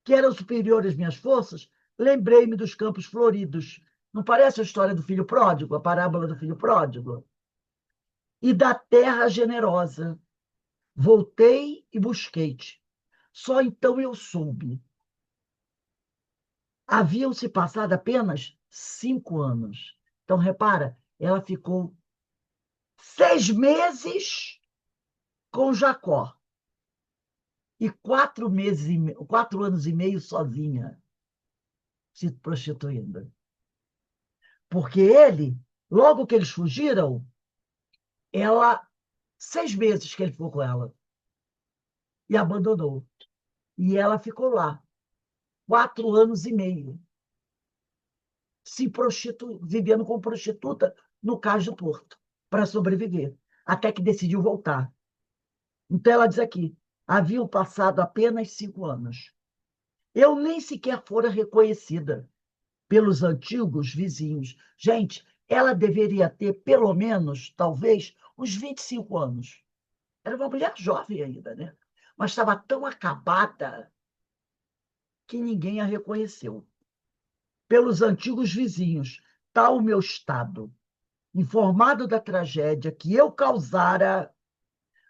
Que eram superiores às minhas forças, lembrei-me dos campos floridos. Não parece a história do filho pródigo, a parábola do filho pródigo? E da terra generosa. Voltei e busquei-te. Só então eu soube. Haviam-se passado apenas 5 anos. Então, repara, ela ficou 6 meses com Jacó e 4 anos e meio sozinha, se prostituindo. Porque ele, logo que eles fugiram, ela, 6 meses que ele ficou com ela, e abandonou. E ela ficou lá, 4 anos e meio, vivendo como prostituta no Cais do Porto, para sobreviver, até que decidiu voltar. Então, ela diz aqui, haviam passado apenas 5 anos. Eu nem sequer fora reconhecida pelos antigos vizinhos. Gente, ela deveria ter, pelo menos, talvez, uns 25 anos. Era uma mulher jovem ainda, né? Mas estava tão acabada que ninguém a reconheceu. Pelos antigos vizinhos, tal o meu estado, informado da tragédia que eu causara,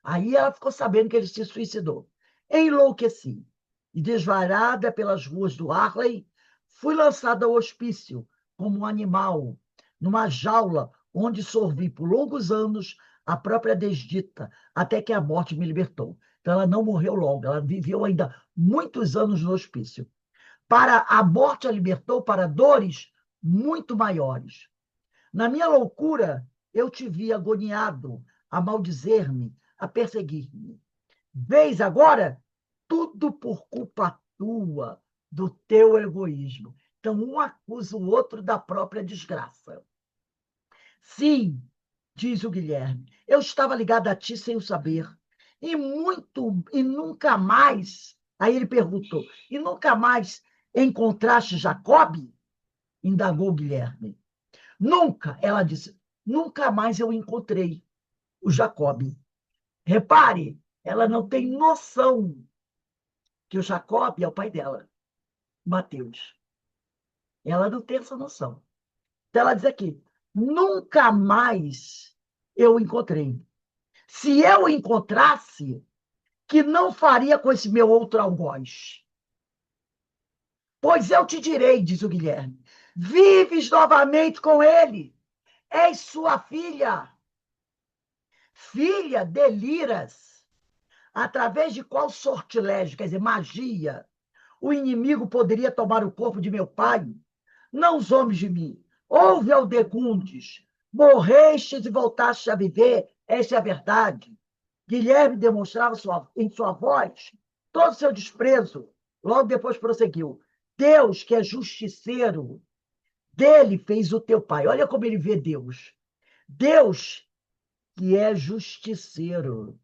aí ela ficou sabendo que ele se suicidou. Enlouqueci e, desvarada pelas ruas do Harley, fui lançada ao hospício como um animal, numa jaula onde sorvi por longos anos a própria desdita, até que a morte me libertou. Então, ela não morreu logo, ela viveu ainda muitos anos no hospício. Para a morte a libertou para dores muito maiores. Na minha loucura, eu te vi agoniado, a maldizer-me, a perseguir-me. Vês agora? Tudo por culpa tua, do teu egoísmo. Então, um acusa o outro da própria desgraça. Sim, diz o Guilherme, eu estava ligado a ti sem o saber. E nunca mais. Aí ele perguntou: e nunca mais encontraste Jacob? Indagou o Guilherme. Nunca, ela disse, nunca mais eu encontrei o Jacob. Repare, ela não tem noção que o Jacob é o pai dela, Mateus. Ela não tem essa noção. Então, ela diz aqui, nunca mais eu o encontrei. Se eu o encontrasse, que não faria com esse meu outro algoz? Pois eu te direi, diz o Guilherme, vives novamente com ele, és sua filha. Filha, deliras. Através de qual sortilégio, quer dizer, magia, o inimigo poderia tomar o corpo de meu pai? Não zombes de mim. Ouve, Aldecundes. Morrestes e voltastes a viver. Esta é a verdade. Guilherme demonstrava em sua voz todo o seu desprezo. Logo depois prosseguiu. Deus, que é justiceiro, Dele fez o teu pai. Olha como ele vê Deus. Deus que é justiceiro.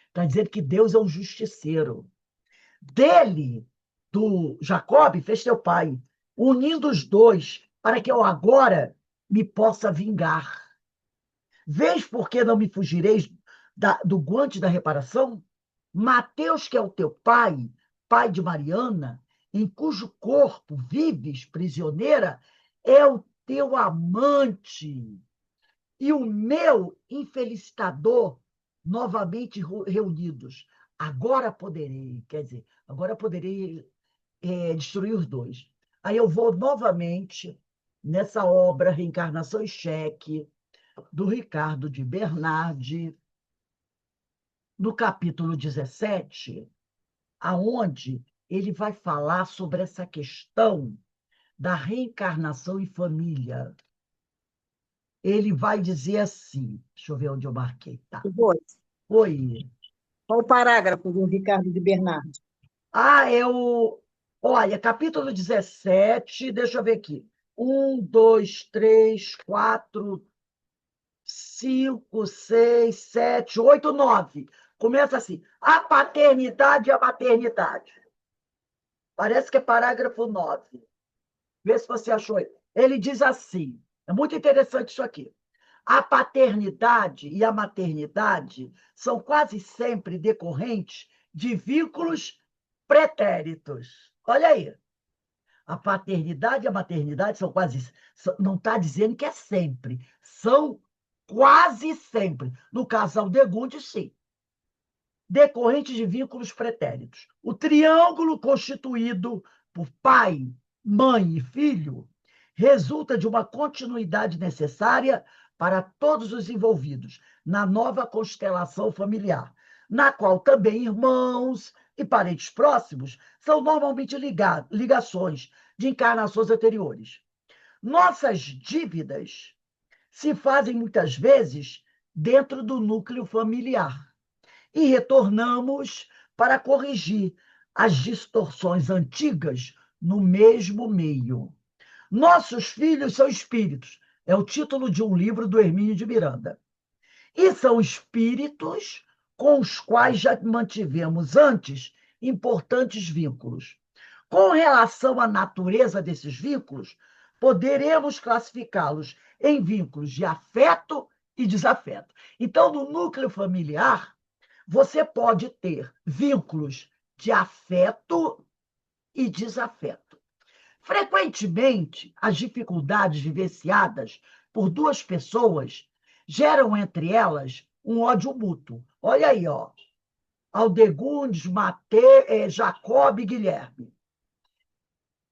Está dizendo que Deus é um justiceiro. Dele, do Jacob, fez teu pai, unindo os dois, para que eu agora me possa vingar. Vês por que não me fugireis do guante da reparação? Mateus, que é o teu pai, pai de Mariana, em cujo corpo vives prisioneira, é o teu amante e o meu infelicitador novamente reunidos. Agora poderei, quer dizer, agora poderei destruir os dois. Aí eu vou novamente nessa obra Reencarnação e Cheque, do Ricardo de Bernardi, no capítulo 17, aonde ele vai falar sobre essa questão da reencarnação e família. Ele vai dizer assim, deixa eu ver onde eu marquei, tá? Dois. Oi. Qual o parágrafo do Ricardo de Bernardi? É o... Olha, capítulo 17, deixa eu ver aqui. 1, 2, 3, 4, 5, 6, 7, 8, 9. Começa assim. A paternidade e a maternidade. Parece que é parágrafo 9. Vê se você achou. Ele diz assim, é muito interessante isso aqui. A paternidade e a maternidade são quase sempre decorrentes de vínculos pretéritos. Olha aí. A paternidade e a maternidade são quase. Não está dizendo que é sempre. São quase sempre. No casal Degunde, sim. Decorrentes de vínculos pretéritos. O triângulo constituído por pai, mãe e filho resulta de uma continuidade necessária para todos os envolvidos na nova constelação familiar, na qual também irmãos e parentes próximos são normalmente ligações de encarnações anteriores. Nossas dívidas se fazem muitas vezes dentro do núcleo familiar e retornamos para corrigir as distorções antigas no mesmo meio. Nossos filhos são espíritos, é o título de um livro do Hermínio de Miranda. E são espíritos com os quais já mantivemos antes importantes vínculos. Com relação à natureza desses vínculos, poderemos classificá-los em vínculos de afeto e desafeto. Então, no núcleo familiar, você pode ter vínculos de afeto e desafeto. Frequentemente, as dificuldades vivenciadas por duas pessoas geram entre elas um ódio mútuo. Olha aí, ó. Aldegundes, Jacob e Guilherme.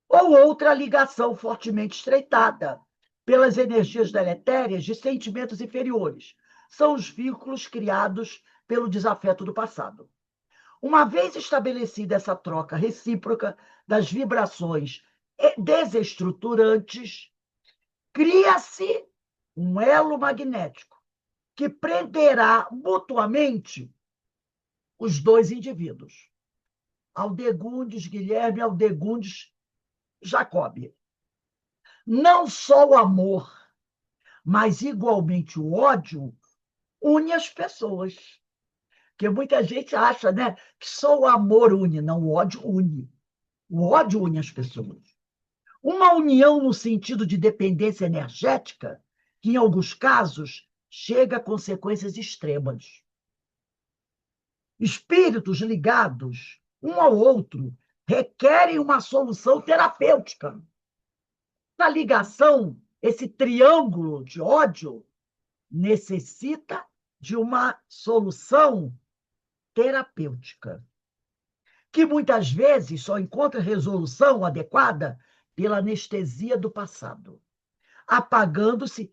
Ou outra ligação fortemente estreitada pelas energias deletérias de sentimentos inferiores. São os vínculos criados pelo desafeto do passado. Uma vez estabelecida essa troca recíproca das vibrações desestruturantes, cria-se um elo magnético que prenderá mutuamente os dois indivíduos. Aldegundes, Guilherme, Aldegundes, Jacob. Não só o amor, mas igualmente o ódio une as pessoas. Porque muita gente acha, né, que só o amor une. Não, o ódio une. O ódio une as pessoas. Uma união no sentido de dependência energética, que em alguns casos chega a consequências extremas. Espíritos ligados um ao outro requerem uma solução terapêutica. A ligação, esse triângulo de ódio, necessita de uma solução terapêutica, que muitas vezes só encontra resolução adequada pela anestesia do passado, apagando-se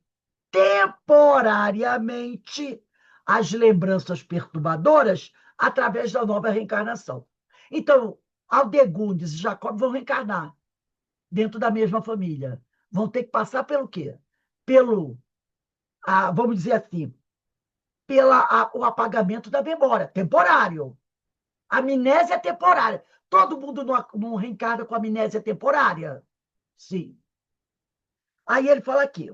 temporariamente as lembranças perturbadoras através da nova reencarnação. Então, Aldegundes e Jacob vão reencarnar dentro da mesma família. Vão ter que passar pelo quê? Vamos dizer assim, o apagamento da memória, temporário. Amnésia temporária. Todo mundo não reencarna com amnésia temporária? Sim. Aí ele fala aqui: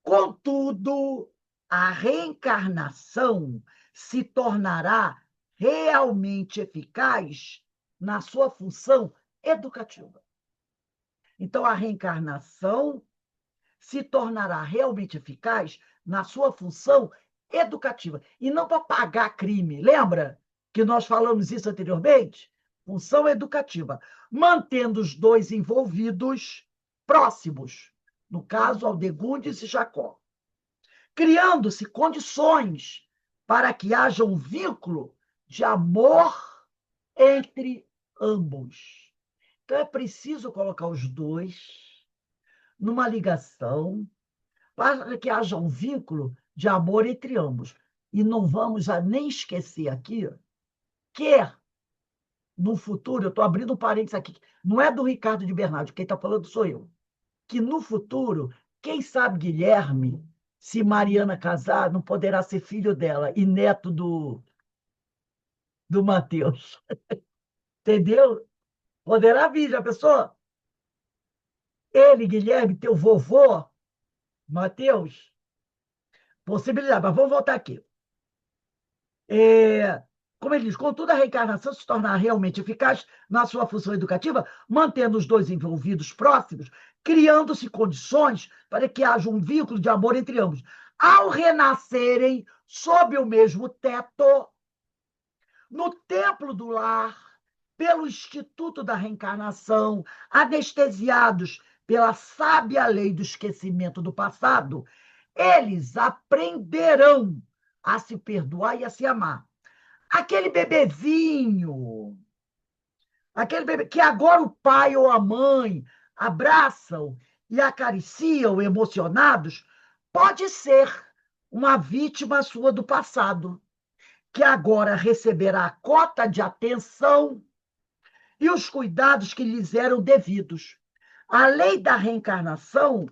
contudo, a reencarnação se tornará realmente eficaz na sua função educativa. Então, a reencarnação se tornará realmente eficaz na sua função educativa e não para pagar crime. Lembra que nós falamos isso anteriormente? Função educativa, mantendo os dois envolvidos próximos, no caso, Aldegundes e Jacó, criando-se condições para que haja um vínculo de amor entre ambos. Então, é preciso colocar os dois numa ligação para que haja um vínculo de amor entre ambos. E não vamos nem esquecer aqui que, no futuro, eu estou abrindo um parênteses aqui, não é do Ricardo de Bernardo, quem está falando sou eu, que no futuro, quem sabe Guilherme, se Mariana casar, não poderá ser filho dela e neto do Mateus. Entendeu? Poderá vir, já pensou? Ele, Guilherme, teu vovô, Mateus, possibilidade. Mas vamos voltar aqui. Como ele diz, contudo, a reencarnação se tornar realmente eficaz na sua função educativa, mantendo os dois envolvidos próximos, criando-se condições para que haja um vínculo de amor entre ambos. Ao renascerem sob o mesmo teto, no templo do lar, pelo Instituto da Reencarnação, anestesiados pela sábia lei do esquecimento do passado, eles aprenderão a se perdoar e a se amar. Aquele bebezinho, aquele bebê que agora o pai ou a mãe abraçam e acariciam emocionados, pode ser uma vítima sua do passado, que agora receberá a cota de atenção e os cuidados que lhes eram devidos. A lei da reencarnação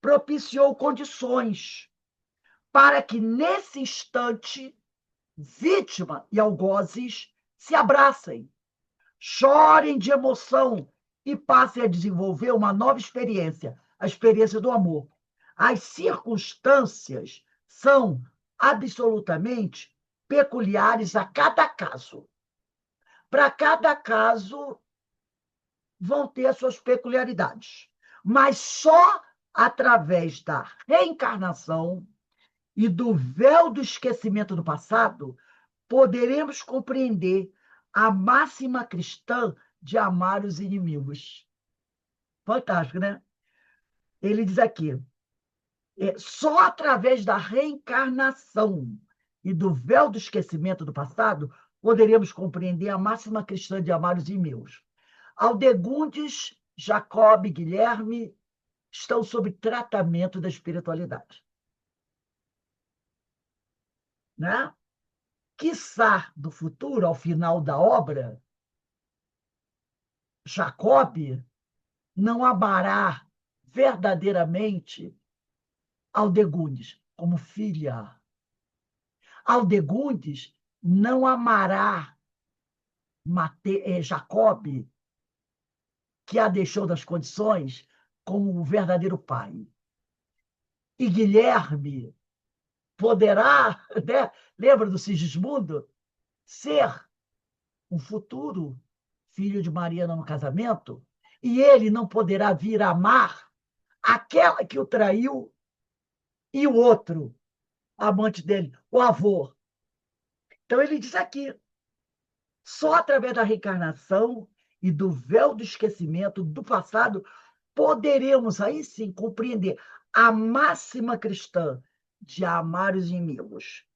propiciou condições para que, nesse instante, vítima e algozes se abracem, chorem de emoção e passem a desenvolver uma nova experiência, a experiência do amor. As circunstâncias são absolutamente peculiares a cada caso. Para cada caso, vão ter as suas peculiaridades. Mas só através da reencarnação e do véu do esquecimento do passado, poderemos compreender a máxima cristã de amar os inimigos. Fantástico, né? Ele diz aqui, só através da reencarnação e do véu do esquecimento do passado, poderemos compreender a máxima cristã de amar os inimigos. Aldegundes, Jacob e Guilherme estão sob tratamento da espiritualidade. Né? Quiçá, do futuro, ao final da obra, Jacob não amará verdadeiramente Aldegundes como filha. Aldegundes não amará Jacob, que a deixou das condições, como o verdadeiro pai. E Guilherme poderá, né? Lembra do Sigismundo? Ser um futuro filho de Mariana no casamento, e ele não poderá vir a amar aquela que o traiu e o outro, amante dele, o avô. Então ele diz aqui, só através da reencarnação e do véu do esquecimento do passado, poderemos aí sim compreender a máxima cristã de amar os inimigos.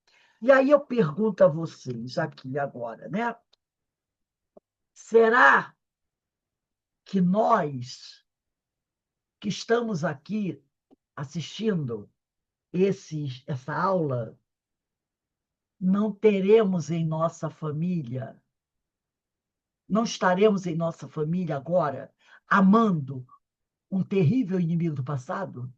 E aí eu pergunto a vocês aqui agora, né? Será que nós que estamos aqui assistindo essa aula não teremos em nossa família, não estaremos em nossa família agora amando um terrível inimigo do passado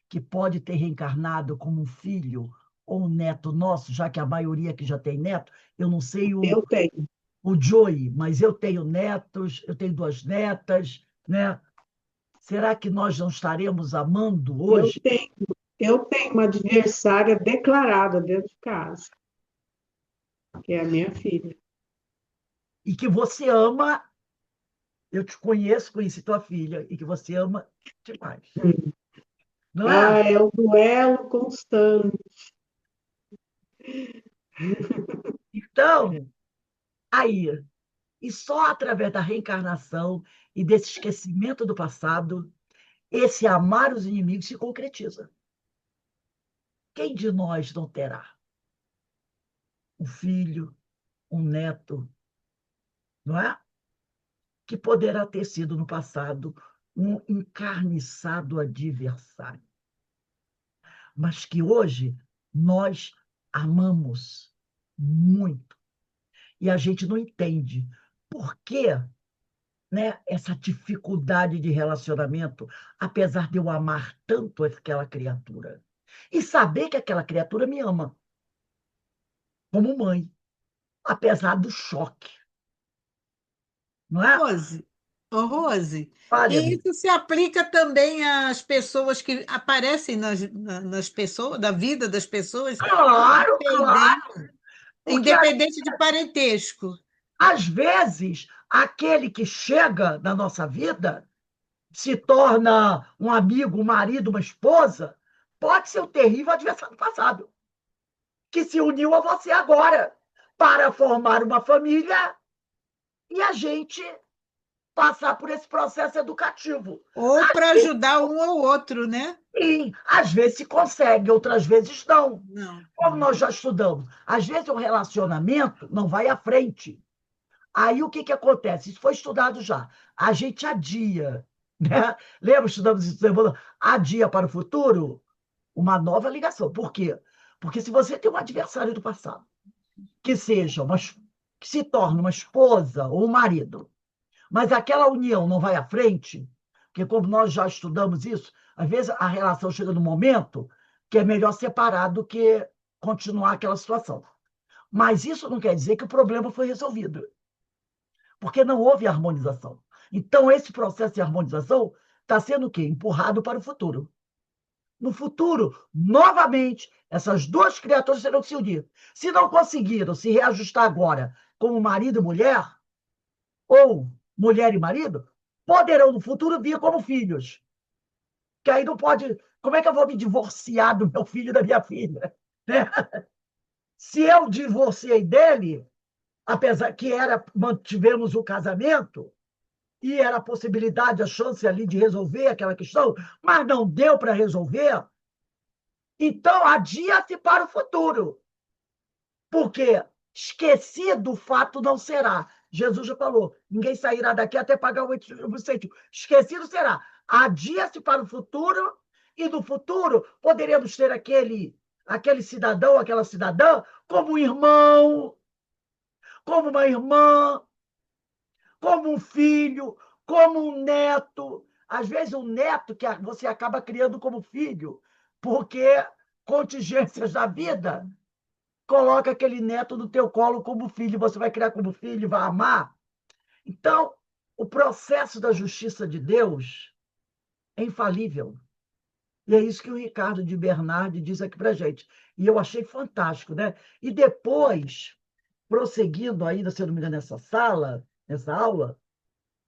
que pode ter reencarnado como um filho ou um neto nosso, já que a maioria que já tem neto, eu não sei Eu tenho. o Joey, mas eu tenho netos, eu tenho 2 netas, né? Será que nós não estaremos amando Eu hoje? tenho, eu tenho uma adversária declarada dentro de casa, que é a minha filha. E que você ama, eu te conheço, conheci tua filha, e que você ama demais. Não Ah, é? é o duelo constante. Então, aí, e só através da reencarnação e desse esquecimento do passado, esse amar os inimigos se concretiza. Quem de nós não terá um filho, um neto, não é? Que poderá ter sido no passado um encarniçado adversário, mas que hoje nós amamos muito. E a gente não entende por que, né, essa dificuldade de relacionamento, apesar de eu amar tanto aquela criatura. E saber que aquela criatura me ama, como mãe, apesar do choque. Não é? Rose, ô Rose, Olha, e amigo, isso se aplica também às pessoas que aparecem nas pessoas, da vida das pessoas, claro, independente, claro, porque independente de parentesco. às vezes aquele que chega na nossa vida se torna um amigo, um marido, uma esposa, pode ser um terrível adversário do passado, que se uniu a você agora para formar uma família e a gente passar por esse processo educativo. Ou para ajudar um ou outro, né? Sim, às vezes se consegue, outras vezes não. Não. Como nós já estudamos, às vezes o relacionamento não vai à frente. Aí o que acontece? Isso foi estudado já. A gente adia, né? Lembra, estudamos isso, adia para o futuro uma nova ligação. Por quê? Porque se você tem um adversário do passado, que seja que se torne uma esposa ou um marido, mas aquela união não vai à frente, porque como nós já estudamos isso, às vezes a relação chega num momento que é melhor separar do que continuar aquela situação. Mas isso não quer dizer que o problema foi resolvido, porque não houve harmonização. Então, esse processo de harmonização está sendo o quê? Empurrado para o futuro. No futuro, novamente, essas duas criaturas terão que se unir. Se não conseguiram se reajustar agora como marido e mulher, ou mulher e marido, poderão no futuro vir como filhos. Que aí não pode. Como é que eu vou me divorciar do meu filho e da minha filha? Né? Se eu divorciei dele, apesar que mantivemos o casamento, e era a possibilidade, a chance ali de resolver aquela questão, mas não deu para resolver, então adia-se para o futuro. Porque esquecido o fato não será. Jesus já falou: ninguém sairá daqui até pagar o incentivo. Esquecido será. Adia-se para o futuro, e no futuro poderemos ter aquele cidadão, aquela cidadã, como um irmão, como uma irmã, como um filho, como um neto. Às vezes, um neto que você acaba criando como filho, porque contingências da vida coloca aquele neto no teu colo como filho, você vai criar como filho, vai amar. Então, o processo da justiça de Deus é infalível. E é isso que o Ricardo de Bernardi diz aqui para gente. E eu achei fantástico, né? E depois, prosseguindo ainda, se eu não me engano, nessa aula,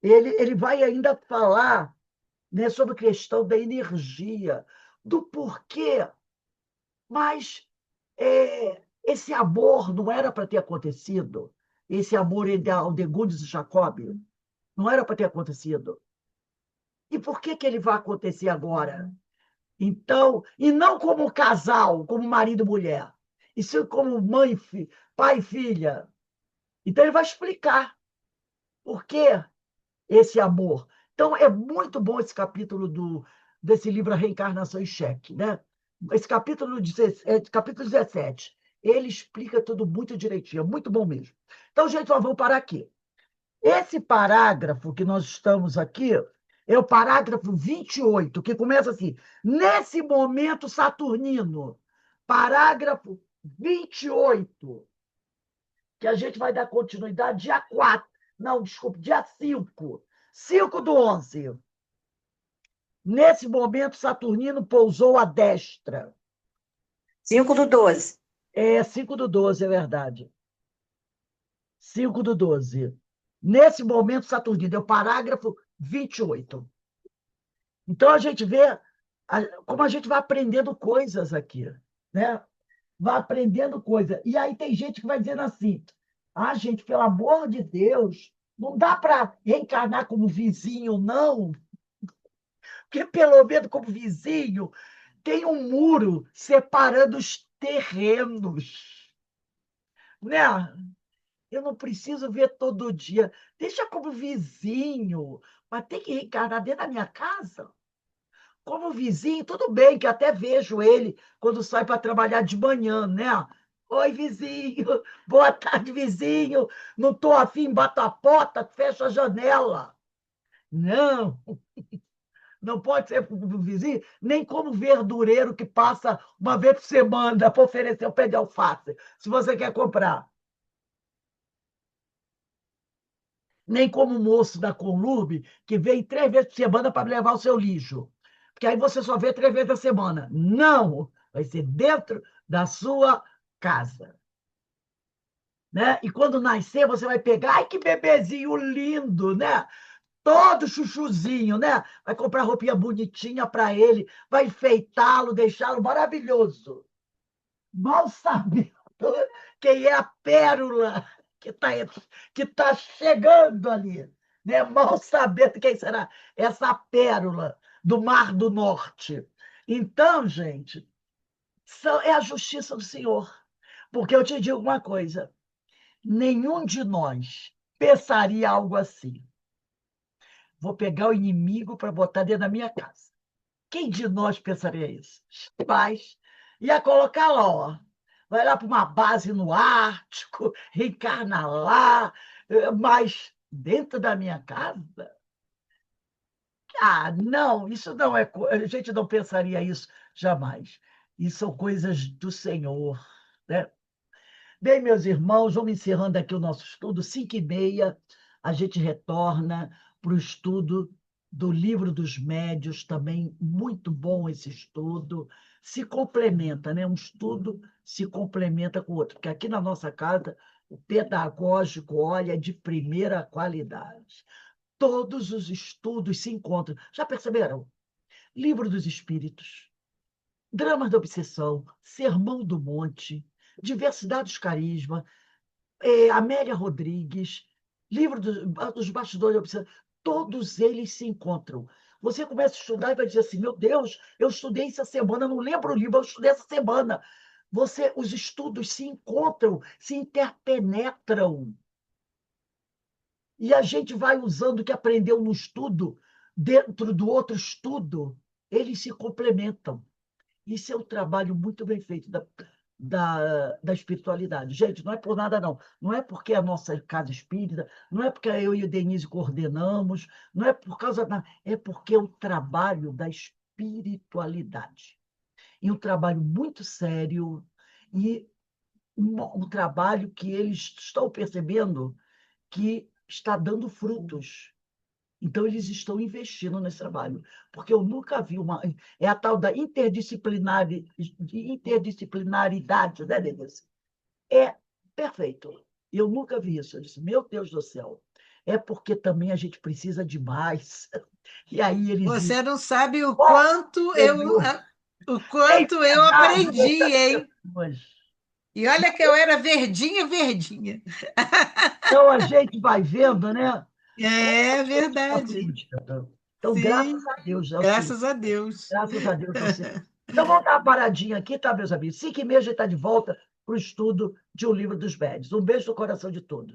ele vai ainda falar, né, sobre a questão da energia, do porquê, mas esse amor não era para ter acontecido, esse amor entre Aldegundes e Jacob, não era para ter acontecido. E por que ele vai acontecer agora? Então, e não como casal, como marido e mulher, e sim como mãe, pai e filha. Então, ele vai explicar por que esse amor. Então, é muito bom esse capítulo desse livro A Reencarnação em Xeque, né? Esse capítulo 17. Ele explica tudo muito direitinho, é muito bom mesmo. Então, gente, nós vamos parar aqui. Esse parágrafo que nós estamos aqui é o parágrafo 28, que começa assim: nesse momento saturnino, parágrafo 28, que a gente vai dar continuidade dia 4, não, desculpe, dia 5, 5/11. Nesse momento, Saturnino pousou à destra. 5/12. É 5/12, é verdade. 5/12. Nesse momento, Saturnino, é o parágrafo 28. Então, a gente vê como a gente vai aprendendo coisas aqui, né? Vai aprendendo coisas. E aí tem gente que vai dizendo assim, gente, pelo amor de Deus, não dá para reencarnar como vizinho, não, porque pelo menos como vizinho tem um muro separando os terrenos, né? Eu não preciso ver todo dia. Deixa como vizinho, mas tem que reencarnar dentro da minha casa? Como vizinho, tudo bem, que até vejo ele quando sai para trabalhar de manhã, né? Oi, vizinho. Boa tarde, vizinho. Não estou afim, bato a porta, fecho a janela. Não, não pode ser como vizinho, nem como verdureiro que passa uma vez por semana para oferecer o pé de alface, se você quer comprar. Nem como moço da Conlurb, que vem 3 vezes por semana para levar o seu lixo. Porque aí você só vê 3 vezes a semana. Não! Vai ser dentro da sua casa. Né? E quando nascer, você vai pegar, ai, que bebezinho lindo, né? Todo chuchuzinho, né? Vai comprar roupinha bonitinha para ele, vai enfeitá-lo, deixá-lo maravilhoso. Mal sabendo quem é a pérola que tá chegando ali, né? Mal sabendo quem será essa pérola do Mar do Norte. Então, gente, é a justiça do Senhor. Porque eu te digo uma coisa, nenhum de nós pensaria algo assim. Vou pegar o inimigo para botar dentro da minha casa. Quem de nós pensaria isso? Mas ia colocar lá, ó. Vai lá para uma base no Ártico, reencarna lá, mas dentro da minha casa? Não, isso não é. A gente não pensaria isso jamais. Isso são coisas do Senhor, né? Bem, meus irmãos, vamos encerrando aqui o nosso estudo. 5h30, a gente retorna para o estudo do Livro dos Médiuns, também muito bom esse estudo. Se complementa, né? Um estudo se complementa com o outro, porque aqui na nossa casa, o pedagógico, olha, é de primeira qualidade. Todos os estudos se encontram. Já perceberam? Livro dos Espíritos, Dramas da Obsessão, Sermão do Monte, Diversidade dos Carisma, Amélia Rodrigues, livro dos bastidores da obsessão, todos eles se encontram. Você começa a estudar e vai dizer assim, meu Deus, eu estudei essa semana, não lembro o livro, eu estudei essa semana. Os estudos se encontram, se interpenetram. E a gente vai usando o que aprendeu no estudo, dentro do outro estudo, eles se complementam. Isso é um trabalho muito bem feito da espiritualidade. Gente, não é por nada, não. Não é porque é a nossa casa espírita, não é porque eu e o Denise coordenamos, não é por causa da... É porque é o trabalho da espiritualidade. E um trabalho muito sério e um trabalho que eles estão percebendo que está dando frutos. Então, eles estão investindo nesse trabalho, porque eu nunca vi uma... É a tal da interdisciplinaridade, né, Denise? É perfeito. Eu nunca vi isso. Eu disse, meu Deus do céu, é porque também a gente precisa de mais. E aí eles... Você não sabe o Oh, quanto Senhor, o tem quanto eu piedade aprendi, dessas hein? pessoas. E olha que eu era verdinha, verdinha. Então, a gente vai vendo, né? Como É a gente verdade. aprende. Então, Sim, graças a Deus, é o Senhor. graças a Deus. Graças a Deus, você. Então, vamos dar uma paradinha aqui, tá, meus amigos? 5h30 a gente está de volta para o estudo de O Livro dos Médiuns. Um beijo no coração de todos.